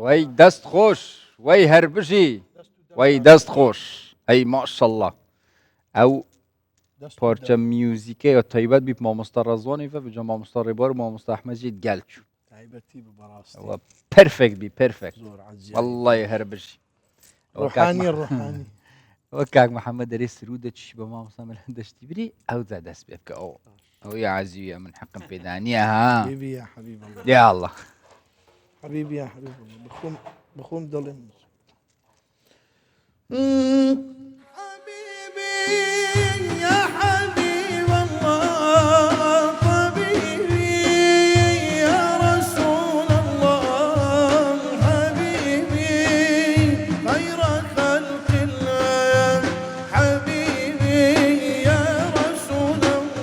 وای دست خوش وای هربژی وای دست خوش ای ماشاءالله او پارچه میوزیکه یا تایبەت بی مامۆستا ڕەزوانی و بجا مامۆستا ڕێبوار و مامۆستا ئەحمەدجیت گەلچوو تایبەتی بەڕاستی و پرفێکت بی پرفێکت زۆر عەزیز والله هەربژی ڕۆحانی وە کاک محەممەد دەرێ سرودە چی بە مامۆستا مەلەن دەشتی بری ئەوجا دەست پێ بکە ئەو یا عەزیزە من حەقم پێدانیە ها حبيبي يا حبيب الله یا الله حبيبي يا حبيب الله بخوم دڵێن حبيبي يا حبيب الله طبيبي يا رسول الله حبيبي خير خلق الله حبيبي يا رسول الله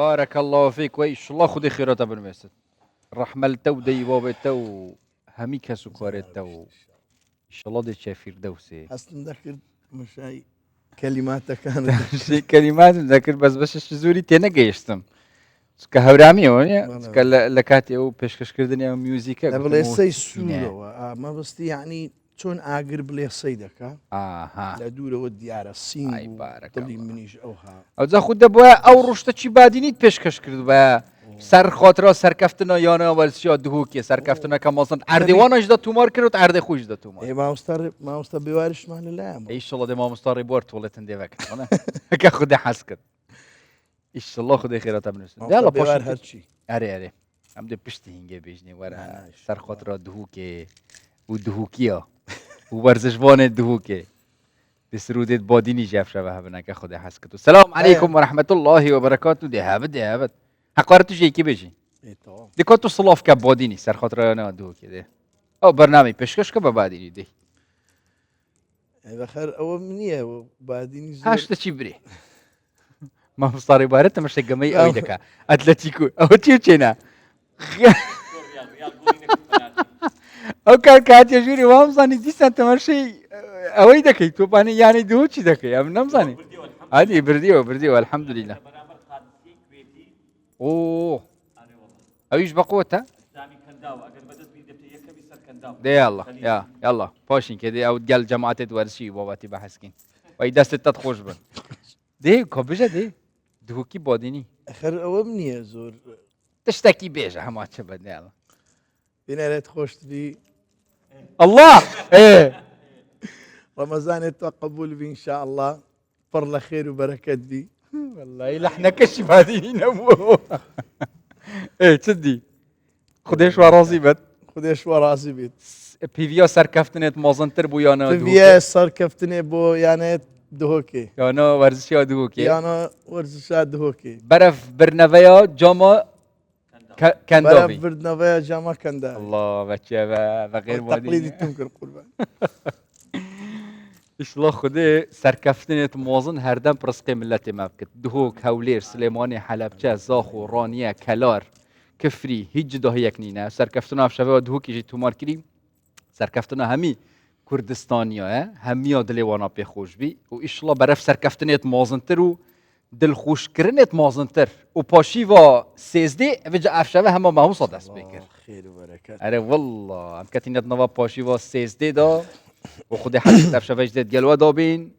بارك الله فيك وإيش الله خذي خيرات ابن مسد رحمة التو دي بابا التو همي كسو كار التو إن شاء الله دي شافير دوسي اصلا ذكر مش هاي كلماتها كانت شي كلمات ذاكر بس الشزوري تينا جيشتم سكا هورامي هوني سكا لكاتي او بيشكش كردني او ميوزيكا لا بلا سي سورة ما بس يعني شون اقر بلا سيدك ها لا دورة ودي على أي الصين بارك طبي الله. منيش اوها او زا خود دبوا او رشته چی بادینیت پیشکش کرد با سر خاطر سرکفتنا یانا ولسیا دهوکی سرکفتنا که مازن اردوانش دا تومار کرد ارد خوش دا تومار اي ما مستر بوارش معنى لا ان شاء الله ده ما مستاری بور تولتن دی وقت انا که خود حس کرد ان شاء الله خود خیرات بنوسن يلا باش بوار هرشي اره هم ده پشت هنگه بیجنی ورا ماشاء سر خاطر دهوکی و دهوکیا و ورزشوان دهوکی بسرودت بادینی جف شبه هبنا که خود حس کرد السلام علیکم و رحمت الله و برکاته ده هبد حقارتو جی کی بیجی اي طبعا دی کاتو صلاف که بادینی سر خاطر نه دهوکی ده او برنامه پیشکش که بادینی دی بخير اول منيه وبعدين يزور هاشتا چی بری ما مصاري بارت مش تجمعي أوي دكا أتلتيكو أو تيوتشينا أو كان كات يجوري وام صاني دي سنت مرشي أوي دكا تو باني يعني دوتشي دكا أم نم صاني هذه برديو الحمد لله أوه أويش بقوتها دي يلا باشين كده أو تقال جماعة ورشي باباتي بحسكين وي دست تدخوش بن دي كوبجة دي دهوكي باديني اخر اول منيه زور تشتكي بيجا هما تشبه يلا بنا لا تخش بي الله ايه رمضان يتقبل بي ان شاء الله فرلا خير وبركات بي والله لحنا كشف هذه نمو ايه تصدي خديش وراسي بد خديش وراسي بيت بيفيا سركفتنت مازنتر بو يانا فيا صار كفتني بو يعني دهوكي يانا ورزشي دهوكي يعني ورزشات دهوكي برف برنفيا جاما برا كندافي بردنا جاما كندا الله بچه بغير تقليدي باديني تنكر قربان إشلا خدي سركفتنت موازن هردم برسقي ملتي ما بكت دهوك هولير سليماني حلبچه زاخو رانية كلار كفري هیچ جدا هيك نينا سركفتنا افشاوه دهوكي جي تومار كريم سركفتنا همي كردستانيا همي دلي وانا بيخوش بي و إشلا برف سركفتنت موازنتر و دل خوش کرنت مازنتر و پاشیوا 13 وجا افشاوه همه ما هم صدست بکر خير وبركات اره والله هم کتینت نوا پاشیوا 13 دا و خود حدیث افشاوه جدید گلوه دابین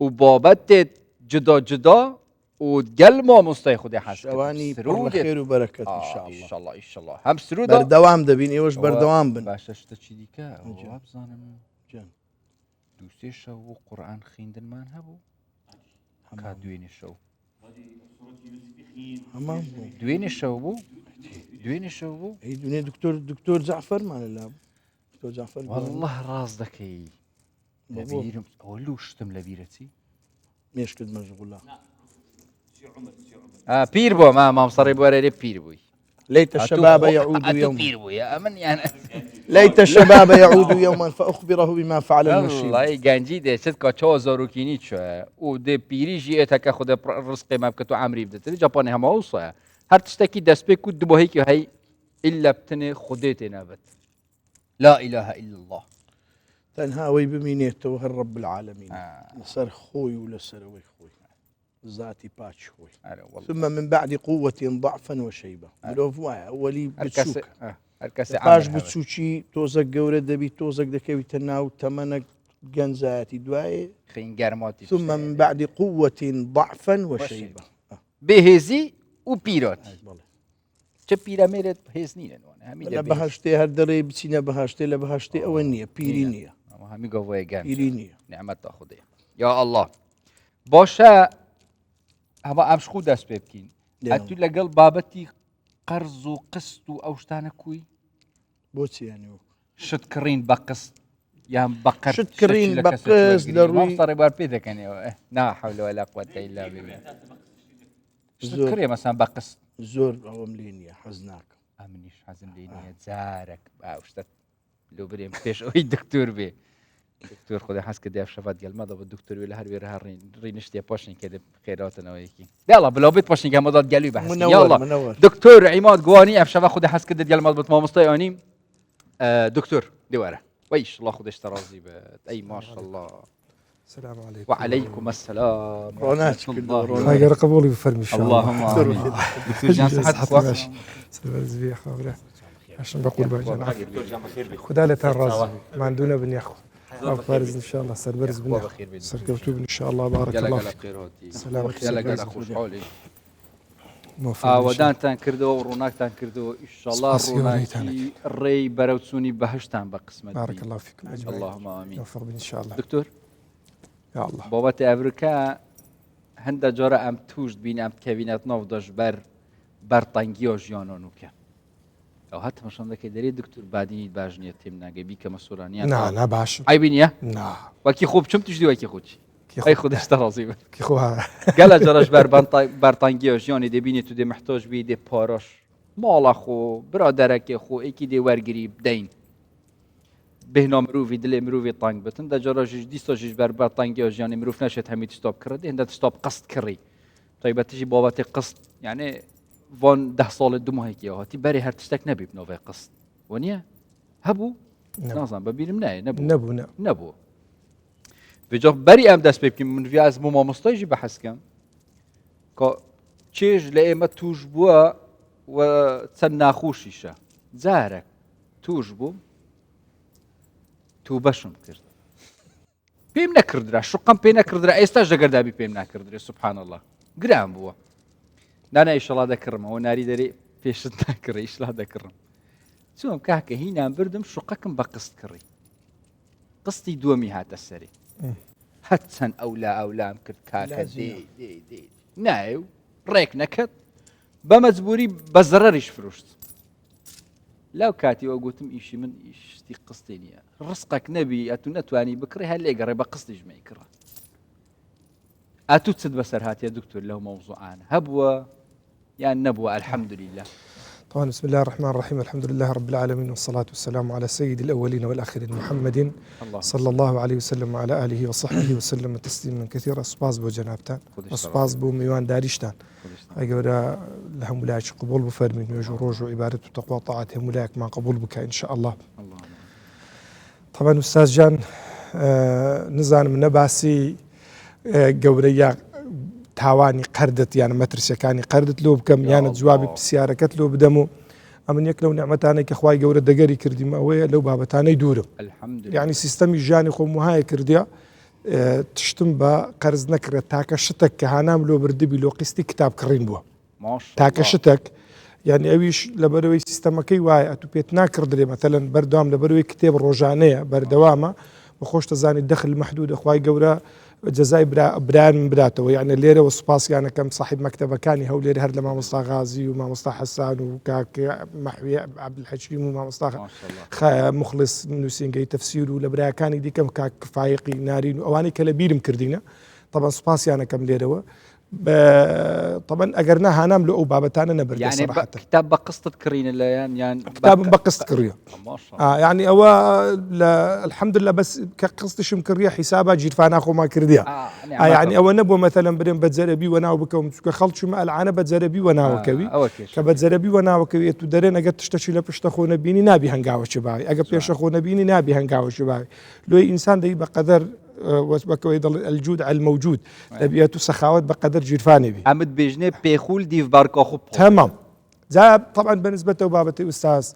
و بابت جدا و گل ما مستای خود حس شواني فرلا خير وبركات ان شاء الله ان شاء الله هم سرودا بردوام دبين ايوش بردوام بن باش اشتا چی دیکه او جان. ابزانم جان دوستی شو قرآن خیندن من هبو که دوین شو تمام دوين شو بو اي دنيا دكتور جعفر ما لا دكتور جعفر والله راس ذكي مبروك. لبيرم اقول له شتم لبيرتي مش كد مشغولة بير بو ما مصري بو ري بير بوي ليت الشباب يعود يوما بير بو يا امن يعني ليت الشباب يعود يوما فاخبره بما فعل المشيب والله گنجی ده ست کا 4000 کینی چه او ده پیری جی اتک خود رزق ما بکتو عمری بدت ژاپن هم اوصا هر تشتكي دست بكو دبو هيك هي الا بتني خديتي نابت لا اله الا الله تنهاوي بمينيته الرب العالمين صار خوي ولا سروي خوي ذاتي باتش خوي ثم من بعد قوة ضعفا وشيبة بلوفوا أولي بتشوك باش بتشوشي توزق جورة دبي توزق دكوي تناو تمنك جنزاتي دواي خين جرماتي ثم من بعد قوة ضعفا وشيبة بهزي وبيرات چه پیرا میرد هیز نینه همین لا بهشتي هردري بسينا بهشتي لا بهشتي أولنية بيرينية همین قوي جام بيرينية نعمت خديه يا الله باشه هوا امش خود دست ببكين اتو لقل بابتي قرض وقسط واوشتانا كوي بوتي يعني شتكرين بقسط يا بقر شتكرين بقسط ما صار يبار بيدك يعني لا حول ولا قوة الا بالله شتكرين مثلا بقسط زور أو ملينيا حزناك امنيش حزن لينيا زارك باوشتت لو بريم فيش اوي دكتور بي دکتۆر خۆی حەز کردی شەفات گەلمەدا بە دکتۆری لە هەروێ ڕینشتێ پاشین کرد خێراتەوەیەکی یاڵا بڵاوبێت پاشین گەمەدات گەلوی بە منور دکتۆر عیماد گوانی ئەف شەفا خودی حەز کرد گەلمەد بە مامۆستای ئەنیم دکتۆر دیوارە ويش الله خدش ترازي أي ما شاء الله. السلام عليكم. وعليكم السلام. روناش خير قبولي بفرمي إن شاء الله. اللهم آمين. دكتور جان صحتك واقف. سلام زبيح خبره. عشان بقول بقى خدا لا تراز ما عندنا بني أخو. فارز إن شاء الله سربرز بني أخو. سركبتوب إن شاء الله بارك الله فيك. سلام. يلا قال أخوش حولي. ودان تان كردو وروناك تان كردو إن شاء الله روناكي الري بروتسوني بهشتان بقسمة. بارك الله فيكم أجمعين. اللهم آمين. نوفق إن شاء الله. دكتور. يا الله. بابات أمريكا هندا جارة أم توجد بين أم كابينات نافداش برطانجي وجيانونوكا. أو حتى مش عندك دليل دكتور بعدين باجنية تمنا جبي كمسؤولانية. نعم باش. أي بنية؟ نعم. وكي خوب شو بتجدي وكي خوتش؟ أي خود اشتراصي. كي خوها. قال جارش برطانجي وجياني دبيني تودي محتاج بيدي باراش. مال خو برادرك خو اکی دی ورگری بدین بهنا مروفی دل مروفی طنگ بتن دا جراج دیستا جیج بر طنگی آجیانی مروف نشد همین استاب کرده هنده استاب قصد کری طيب تجي بابات قصد يعني وان 10 سال دو ماه كي هاتي بري هر تشتك نبي بنوفي قصد ونيا هبو نازم ببيرم نه نبو بجا بري ام دست بيبكي من في از مو مستاجي بحث كم كا تشيج لئما توجبوا وتسنى خوشيشة زارك توجبو تو بشم كرد بيم نكردرا شو قم بينا كردرا ايستاج قردا بي بيم نكردرا سبحان الله قرام بوا نانا إيش الله ذكرم وناري دري فيش تذكر إيش الله ذكرم سوم كهك هنا بردم شقكم بقصد كري قصتي دومي هات السري هتسن أولا مكر كاكا دي نايو ريك نكت بمزبوري بزرريش فروشت لو كاتي وقلتم إيشي من إيش تي قصتيني رزقك نبي أتو نتواني بكري هاللي قريبا قصدي جمعي كره أتو تسد بسر هات يا دكتور له موضوعان هبوة يعني نبوة الحمد لله طبعا بسم الله الرحمن الرحيم الحمد لله رب العالمين والصلاة والسلام على سيد الأولين والآخرين محمد صلى الله عليه وسلم وعلى آله وصحبه وسلم تسليما كثيرا سباز بو جنابتان سباز بو ميوان داريشتان أجورا لهم ولايك قبول بفرمين وجروج وعبادة وتقوى طاعتهم ولايك ما قبول بك إن شاء الله طبعا أستاذ جان نزان من نباسي قوريا تاواني قردت يعني مترسيكاني قردت لو بكم يعني جوابي بسياركت لو بدمو امن يكلو نعمتاني كخواي قورة دقري كردي ماوية لو بابتاني دورو الحمد لله يعني سيستمي جاني خو مهاي كرديا تشتم با قرز نكرة تاكا شتك كهانام لو بردبي لو قستي كتاب كرين بوا ما شاء الله تاكا شتك يعني اويش لبروي سيستمكي واي اتو بيتنا كردري مثلا بردوام لبروي كتاب روجانية بردوامة وخوش تزاني الدخل المحدود اخواي قورة جزاي بران من براته يعني الليرة والسباس يعني كم صاحب مكتبة كان هو الليرة هرد لما مصطفى غازي وما مصطفى حسان وكاك محوي عبد الحكيم وما مصطفى مخلص نوسين جاي تفسير ولا برا كان دي كم كاك فايقي نارين وأواني كلابير مكردينا طبعا سباس يعني كم ليرة طبعا اجرناها نعمل او بابتانا نبرد يعني صراحه كتاب بقصة كرين اللي يعني كتاب بقصة كريه ما شاء الله يعني هو الحمد لله بس كقصة شمكريه حسابها جيرفانا اخو ما كرديها يعني او نبو مثلا بدين بتزربي وانا وبكم خلط شو ما العانه بتزربي وانا وكوي كبتزربي وانا وكوي تدرين اجت تشتشي لبش تخونا بيني نابي هنقاوه شباي اجت بيش اخونا بيني نابي هنقاوه شباي لو انسان ده بقدر وسبكوا يضل الجود على الموجود نبياتو سخاوات بقدر جيرفاني بي عمد بيجني بيخول ديف باركا خب تمام زاب طبعا بالنسبة لبابتي أستاذ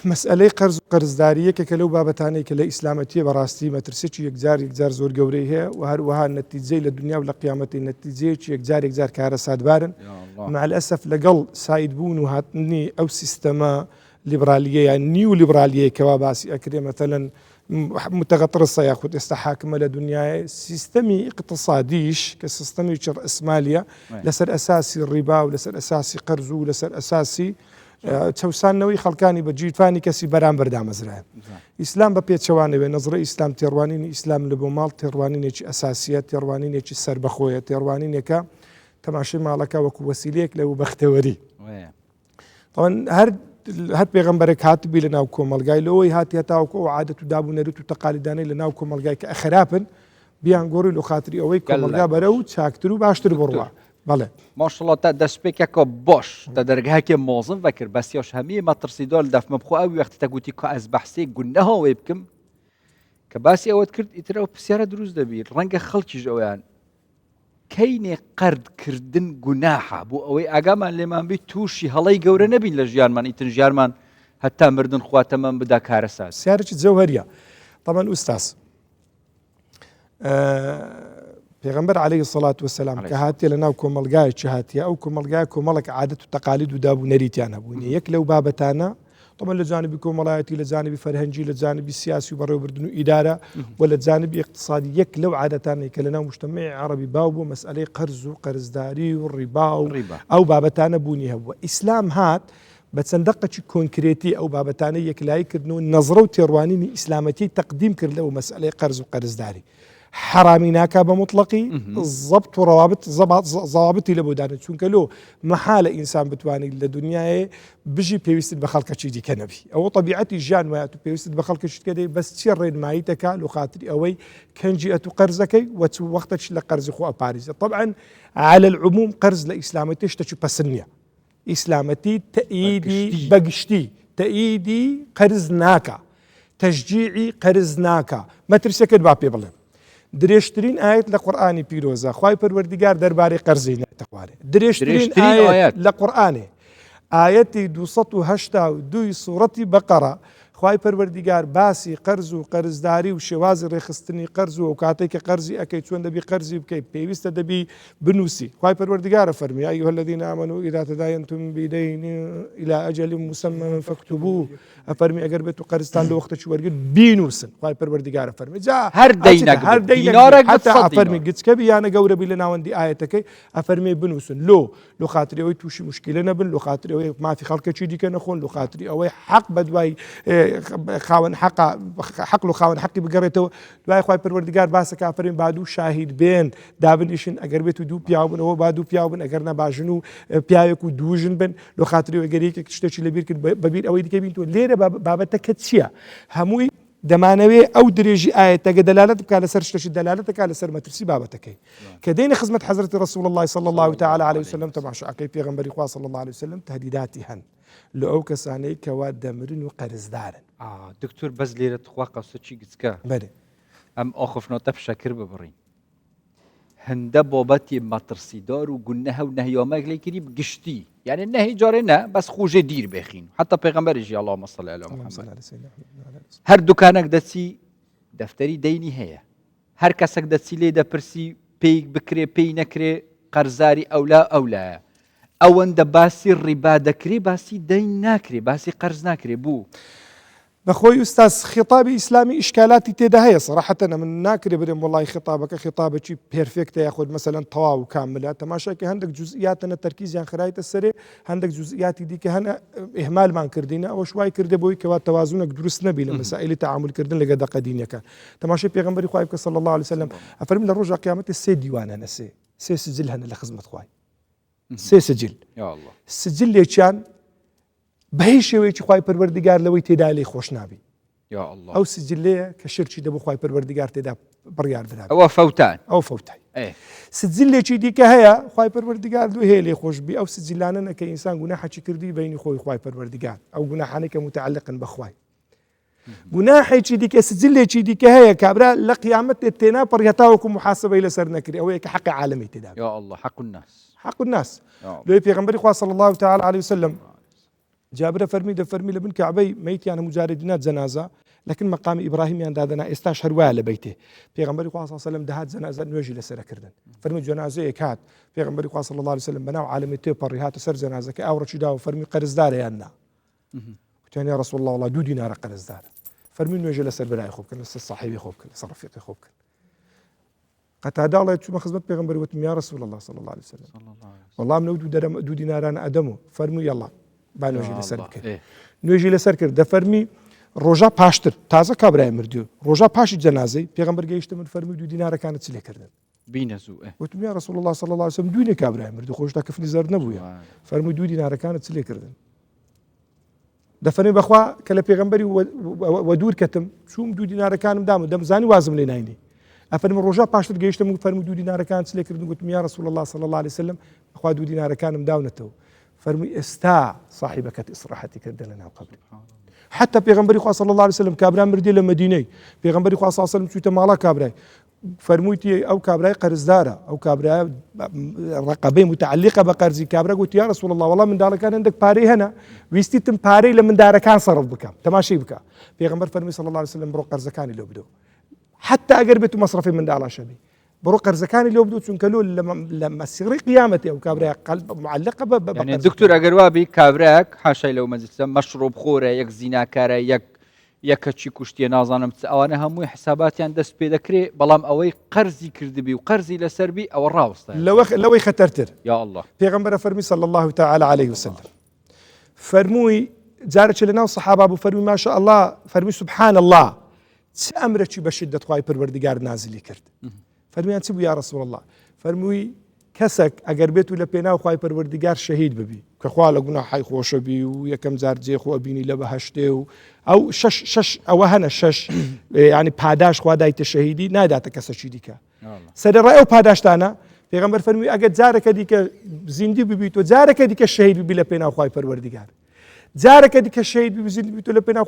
مسألة قرضدارية كلو بابتاني كلا إسلامتي براستي ما ترسيش يكزار زور قوريه وها النتيجة للدنيا ولا قيامتي النتيجة يكزار كارسات بارن مع الأسف لقل سايد بونو هاتني أو سيستما ليبرالية يعني نيو ليبرالية كواباسي أكري مثلا متغطرسة ياخذ استحاكم لدنيا سيستمي اقتصاديش كسيستمي رأسمالية لسر أساسي الربا ولسر أساسي قرض ولسر أساسي توسان نوي خلقاني بجيد فاني كسي برام بردام مزرعه إسلام ببيت شواني بنظرة إسلام تيروانيني إسلام لبومال تيروانيني أساسيات تيروانيني سربخوية تيروانيني تماشي مالك وكو وسيليك لو بختوري طبعا هر هەر پێغەمبەرێک هاتبی لە ناو کۆمەلگای لەوەی هاتی هەتاوکە و عادەت و دابوونەریت و تەقالیدانەی لە ناو کۆمەلگای کە ئەخراپن بیان گۆڕی لە خاتری ئەوەی کۆمەلگا بەرە و چاکتر و باشتر بڕوە. بەڵێ ماشاءالله تا دەستپێکێکە باش تا دەرگاکێ مۆزم بەکرد بەسیاش هەمیە مەترسیدار لە دەفمە بخۆ ئەو وەختی تەگوتی کە ئەس بەحسێ گونەهەوەی بکەم کە باسی ئەوەت کرد ئیتر ئەو پرسیارە دروست دەبێت ڕەنگە خەڵکیش ئەویان کەینێ قەردکردن گوناحە بۆ ئەوەی ئاگامان لێمان بیت تووشی هەڵەی گەورە نەبین لە ژیانمان ئیتر ژیانمان هەتا مردن خواتەمان بدا کارەساز سیارێکی جەوهەریە. طبعا ئوستاس پێغەمبەر عەلەیهی سەڵات وەسەلام کە هاتیە لە ناو کۆمەلگایەکی هاتیە ئەو کۆمەلگای کۆمەڵێک عادەت و تەقالید و دابوونەریتیان هەبوونی یەک لەو بابەتانە طبعا لە جانبی کۆمەڵایەتی لە جانبی فەرهەنگی لە جانبی سیاسی و بەڕێوەبردن و ئیدارە و لە جانبی اقتصادی یەک لەو عادەتانەی کە لە ناو مجتەمەعی عەرەبی باو بوو مەسئلەی قەرز و قەرزداری و ڕیبا و ئەو بابەتانە بوونی هەبووە. ئیسلام هات بە چەندەقەی کۆنکرێتی ئەو بابەتانە یەکلایی کردنەوە نەزڕە و تێڕوانینی ئیسلامەتی تەقدیم کرد لەو مەسئلەی قەرز و قەرزداری حرامی ناکا بە مطلقی ضبط و ڕەوابط ضوابطی لە بۆدانێت چونکە لۆ مەحالە ئینسان بتوانێت لە دنیاە بژی پێویستت بە خەڵکەچی دیکە نەبی ئەوە طبیعەتی ژیان وایە و پێویستت بە خەڵکەشت کەدەی بەس چی ڕێنماییتەکە لە خاتری ئەوەی کەنجی ئەت و قەرزەکەی وەچ وەختەش لە قەرزی خۆ ئەپارێزە. طبعا على العموم قەرز لە ئیسلامەتی شتێکی پەسەند نییە. ئیسلامەتی تەئیدی بەگشتی تەئیدی قەرز ناکە تەشجیعی قەرز ناکە. مەترسەکەت با پێ بڵێم درێژترین ئاەت لە قورئانی پیرۆزە خوای پەروەردیگار دەربارەی قەرزی ناتەخوارێ درێژترین ئاەت لە قورئانێ ئاەتی 282 سوورەتی بەقەرە خوای پەروەردیگار باسی قەرز و قەرزداری و شێوازی ڕێخستنی قەرز و کاتێک کە قەرزی ئەەکەی چۆن دەبی قەرزی بکەیت پێویستە دەبی بنووسی. خوای پەروەردیگارە فەرمی یا ئەیها الذین آمنوا إذا تداینتم بدین إلى أجل مسمى فاكتبوه ئەفەرمی ئەگەر بێت و قەرزتان لە وەختێکی وەرگرت بینووسن. خوای پەروەردیگارە فەرمی جا هەر دینارێک حتا ئەفەرمی گچکە بی یانە گەورە بی لە ناوەندی ئاەتەکەی ئەفەرمی بنووسن لۆ لە خاتری ئەوەی تووشی مشکلە نەبن لە خاتری ئەوەی مافی خەڵکەچی دیکە نەخۆن لە خاتری ئەوەی حەق بە دوای خاوەن حەق و خاوەن حەقی بگەڕێتەوە دوای خوای پەروەردیگار باسە کافرین با دوو شاهید بێن دابنیشن ئەگەر بێت و دوو پیاو بنەوە با دوو پیاو بن ئەگەر نەباژن و پیاوێک و دووژن بن لە خاتری ئەگەر یەکێک شتێکی لەبیر کرد بەبیر ئەوەی دیکە بینتەوە لێرە بابەتەکە چییە هەمووی دەمانەوێ ئەو درێژی ئاەتەکە دەلالەت بکات لەسەر شتێکی دەلالەتەکە لەسەر مەترسی بابەتەکەی کە دێنە خزمەت حەزرەتی ڕەسوول الله صلی الله تعالی علیه وسلم تەماشاکەی پێغەمبەری خوا صلی الله علیه وسلم تهدیداتی هەن لە ئەو کەسانەی کەوا دەمرن و قەرزدارن. دکتۆر بەس لێرە تخوا قەوسەکی گچکە بەێ ئەم ئاخفنەوتە پشەکر ببڕین هەندە بابەتی مەترسیدار و گونەهە و نەهیامەک لێ کردی گشتی یعنی نەهی جارێ نە بەس خوژێ دیر بێخین حتا پێغەمبەریشی اللهم صل علی محمد هەر دوکانێک دەچی دەفتەری دەینی هەیە هەر کەسێک دەچی لێ دەپرسی پێی بکرێ پێی نەکرێ قەرزاری ئەولا ئەولایە ئەوەندە باسی ڕیبا دەکرێ باسی دەین ناکرێ باسی قەرز ناکرێ بوو بەخۆی ئوستاس خیتابی ئیسلامی ئیشکالاتی تێدا هەیە سەراحەتەن من ناکرێ برێم وڵی خیتابەکە خیتابێکی پێرفێکتە یاخود مەسەلەن تەواو و کاملە تەماشاکە هەندێک جوزئیاتەنە تەرکیزیان خرایتە سەرێ هەندێک جوزئیاتی دیکە هەنە ئیهمالمان کردینە ئەوە شوای کردێ بۆی کەوا تەوازونێک دروست نەبی لە مەسائلی تەعاملکردن لەگە دەقەدینەکە تەماشای پێغەمبەری خوای بکە صلی الله علیه وسلم ئەفەرمی لە ڕۆژە قیامەتێ سێ دیوانەنە سێ سجل هەنە لە خزمەت خوای سێ سجل سجل لێکیان بەهی شێوەیەکی خوای پەروەردیگار لەوەی تێدا لێی خۆش نابی ئەو سجلەیە کە شرکی دەبوو خوای پەروەردیگار تێدا بڕیار برا ئەوە فەوتان ئەو فەوتای سجلێکی دیکە هەیە خوای پەروەردیگار دوو هەیە لێ خۆشبی ئەو سجلانە کە ئینسان گوناحێکی کردی بینی خۆی خوای پەروەردیگار ئەو گوناحانەی کە متعلقن بەخوای گوناحێکی دیکە سجلێکی دیکە هەیە کابرا لە قیامەت تێنا پڕیەتاوەکو محاسبەی لەسەر نەکری ئەوەیە کە حەقی عالەمی تێدا یا الله حق الناس لۆی پێغەمبەری خوا صلی الله تعالی علیه وسلم جابرە فەرمی لە بن کەعبەی مەیتیان هەموو جارێ دینا جەنازە لەکن مەقامی ئیبراهیمیان دادەنا ئێستاش هەروایە لە بەیتێ پێغەمبەری خوا صلی الله علیه وسلم دەهات جەنازە نوێژی لەسەرکردن فەرمی جەنازەیەک هات پێغەمبەری خوا صلی الله علیه وسلم بەناو عالەمی تێپەڕی هاتە سەر جەنازەکە ئاوڕەکی داوە فەرمی قەرزدارە یان نا وتیان یا ڕەسوڵ الله وەڵا 2 دینارە قەرزدارە فەرمی نوێژە لەسەر برای خۆ بکەن لەسەر صاحبی خۆ بکەن لەسەر ڕەفیقی خۆ بکەن قەتادە ئەڵێ چوومە خزمەت پێغەمبەری وتم یا ڕەسوڵ الله صلی الله علیه وسلم وەڵام لەو 2 دینارانە ئەدەمەوە فەرمووی یەڵا با نوێژی لەسەر بکەن نوێژی لەسەر کرد دەفەرمی ڕۆژە پاشتر تازە کابرای مردیو ڕۆژە پاشی جەنازەی پێغەمبەر گەیشتە من فەرمی 2 دینارەکانت چ لێکردن بینە زوو وتم یا ڕەسوڵ الله صلی الله علیه وسلم دوینێ کابرای مردو خۆش تا کەفنی زەرد نەبووە فەرمی 2 دینارەکانت چ لێکردن دەفەرمی بەخوا کە لە پێغەمبەری وە دوور کەتم چووم 2 دینارەکانم دام و دەمزانی وازم لێ ناینی ئەفەرمی ڕۆژە پاشتر گەیشتم و فەرمووی 2 دینارەکان چ لێ کردم گوتم یا رسول الله صلی الله عليه وسلم بەخوا 2 دینارەکانم داونەتەوە فەرمووی ئێستا صاحبەکەت ئیسراحەتی کردە لە ناو قەبری حتى پێغەمبەری خوا صلی الله عليه وسلم کابرا مردی لە مدینەی پێغەمبەری خوا صلی الله عليه وسلم چوویتە ماڵا کابرای فەرموویتی ئەو کابرای قەرزدارە ئەو کابرا ڕقەبەی متعلقە بە قەرزی کابرا گوتی یا رسول الله وەڵام منداڵەکان هەندێک پارەی هەنا ویستیتم پارەی لە مندارەکان سەرف بکەم تەماشای بکە پێغەمبەر فەرمی صلی الله عليه وسلم بڕۆ قەرزەکانی لێ بدۆ حتى ئەگەر بێت و مەصرفی منداڵە شەبی بڕۆ قەرزەکانی لێ بدۆ چونکە لە مەسیری قیامەتی ئەو کابرای قەلب معلقە بە يعني دکتور ئەگەر وابی کابراک حاشای لەو مەجلیسە مەشروب خۆرە یەک زیناکارە یەکەچی کوشتیە نازانم ئەوانە هەمووی حساباتیان دەست پێ دەکرێت بەڵام ئەوەی قەرزی کردبی و قەرزی لەسەربی ئەوە ڕاوستە لەوەی خەتەرتر یا الله پێغەمبەر فەرمی صلی الله تعالى عليه وسلم فەرمووی جارێک لەناو سەحابە بوو فەرمی ما شاء الله فەرمی سبحان الله چ ئەمرێکی بە شیدەت خوای پەروەردگار نازلی کرد فەرمیان چ بوو یا رسول الله فەرمووی کەسێک ئەگەر بێت و لە پێناو خوای پەروەردگار شەهید ببی کە خوا لە گوناحی خۆشە بی و یەکەم جار جێ خۆ بینی لە بەهەشتێ و ئەو شش ئەوە هەنە شش ینی پاداش خوا دایتە شەهیدی ناداتە کەسەکی دیکە سەرەڕای ئەو پاداشتانە پێغەمبەر فەرمووی ئەگەر جارێکە دیکە زیندی ببیت و جارێکە دیکە شەهید ببی لە پێناو خوای پەروەردگار جارێکە دیکە شەهید ببی زیندی ببیت و لە پێناو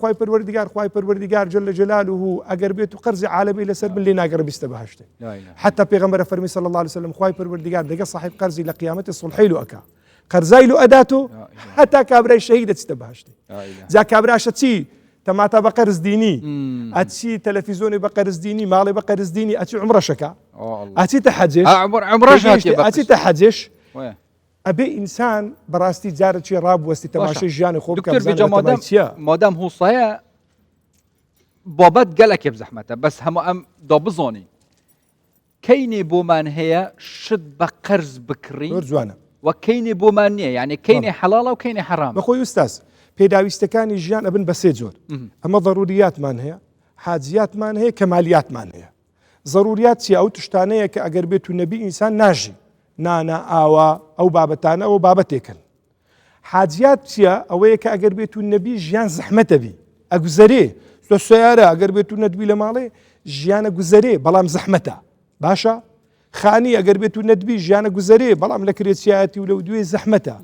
خوای پەروەردگار جل جلاله ئەگەر بێت و قەرزی عالەمی لەسەر من لێ ناگەڕێ بیستە بەهەشتێ حتى پێغەمبەر فەرمی صلی الله عليه وسلم خوای پەروەردگار دەگە صاحب قەرزی لە قیامەتی سڵحی لۆ ئەکا قەرزای لۆ ئەداتۆ حتا کابرای شەهید دەچێتە بەهەشتێ جا کابراشە چی تەماتە بە قەرز دینی ئەچی تەلەڤیزۆنی بە قەرز دینی ماڵی بە قەرز دینی ئەچی عومرەشەکە ئەچیتە حەجێش ئەچیتە حەجێش ئەبێ ئینسان بەڕاستی جارێکی ڕابوەستی تەماشای ژیانی خۆ بکە مادام هوسایە بابەت گەلێکێ بزەحمەتە بەس هەموو ئەم دا بزۆنی کەینێ بۆمان هەیە شت بە قەرز بکڕی جوانە وە کەینێ بۆمان نییە یعنی کەینێ حەلاڵە و کەینێ حەرام بەخۆی ئوستاز پێداویستەکانی ژیان ئەبن بە سێ جۆر ئەمە ضروریاتمان هەیە حاجیاتمان هەیە کەمالیاتمان هەیە ضروریات چیە ئەو تشتانەیە کە ئەگەر بێت و نەبی ئینسان ناژی نانە ئاوا ئەو بابەتانە ئەو بابەتێکن حاجیات چییە ئەوەیە کە ئەگەر بێت و نەبی ژیان زەحمەتە بی ئەگوزەرێ تۆ سیارە ئەگەر بێت و نەدبی لە ماڵێ ژیانە گوزەرێ بەڵام زەحمەتە باشە خانی ئەگەر بێت و نەدبی ژیانە گوزەرێ بەڵام لە کرێچیایەتی و لەو دوێ زەحمەتە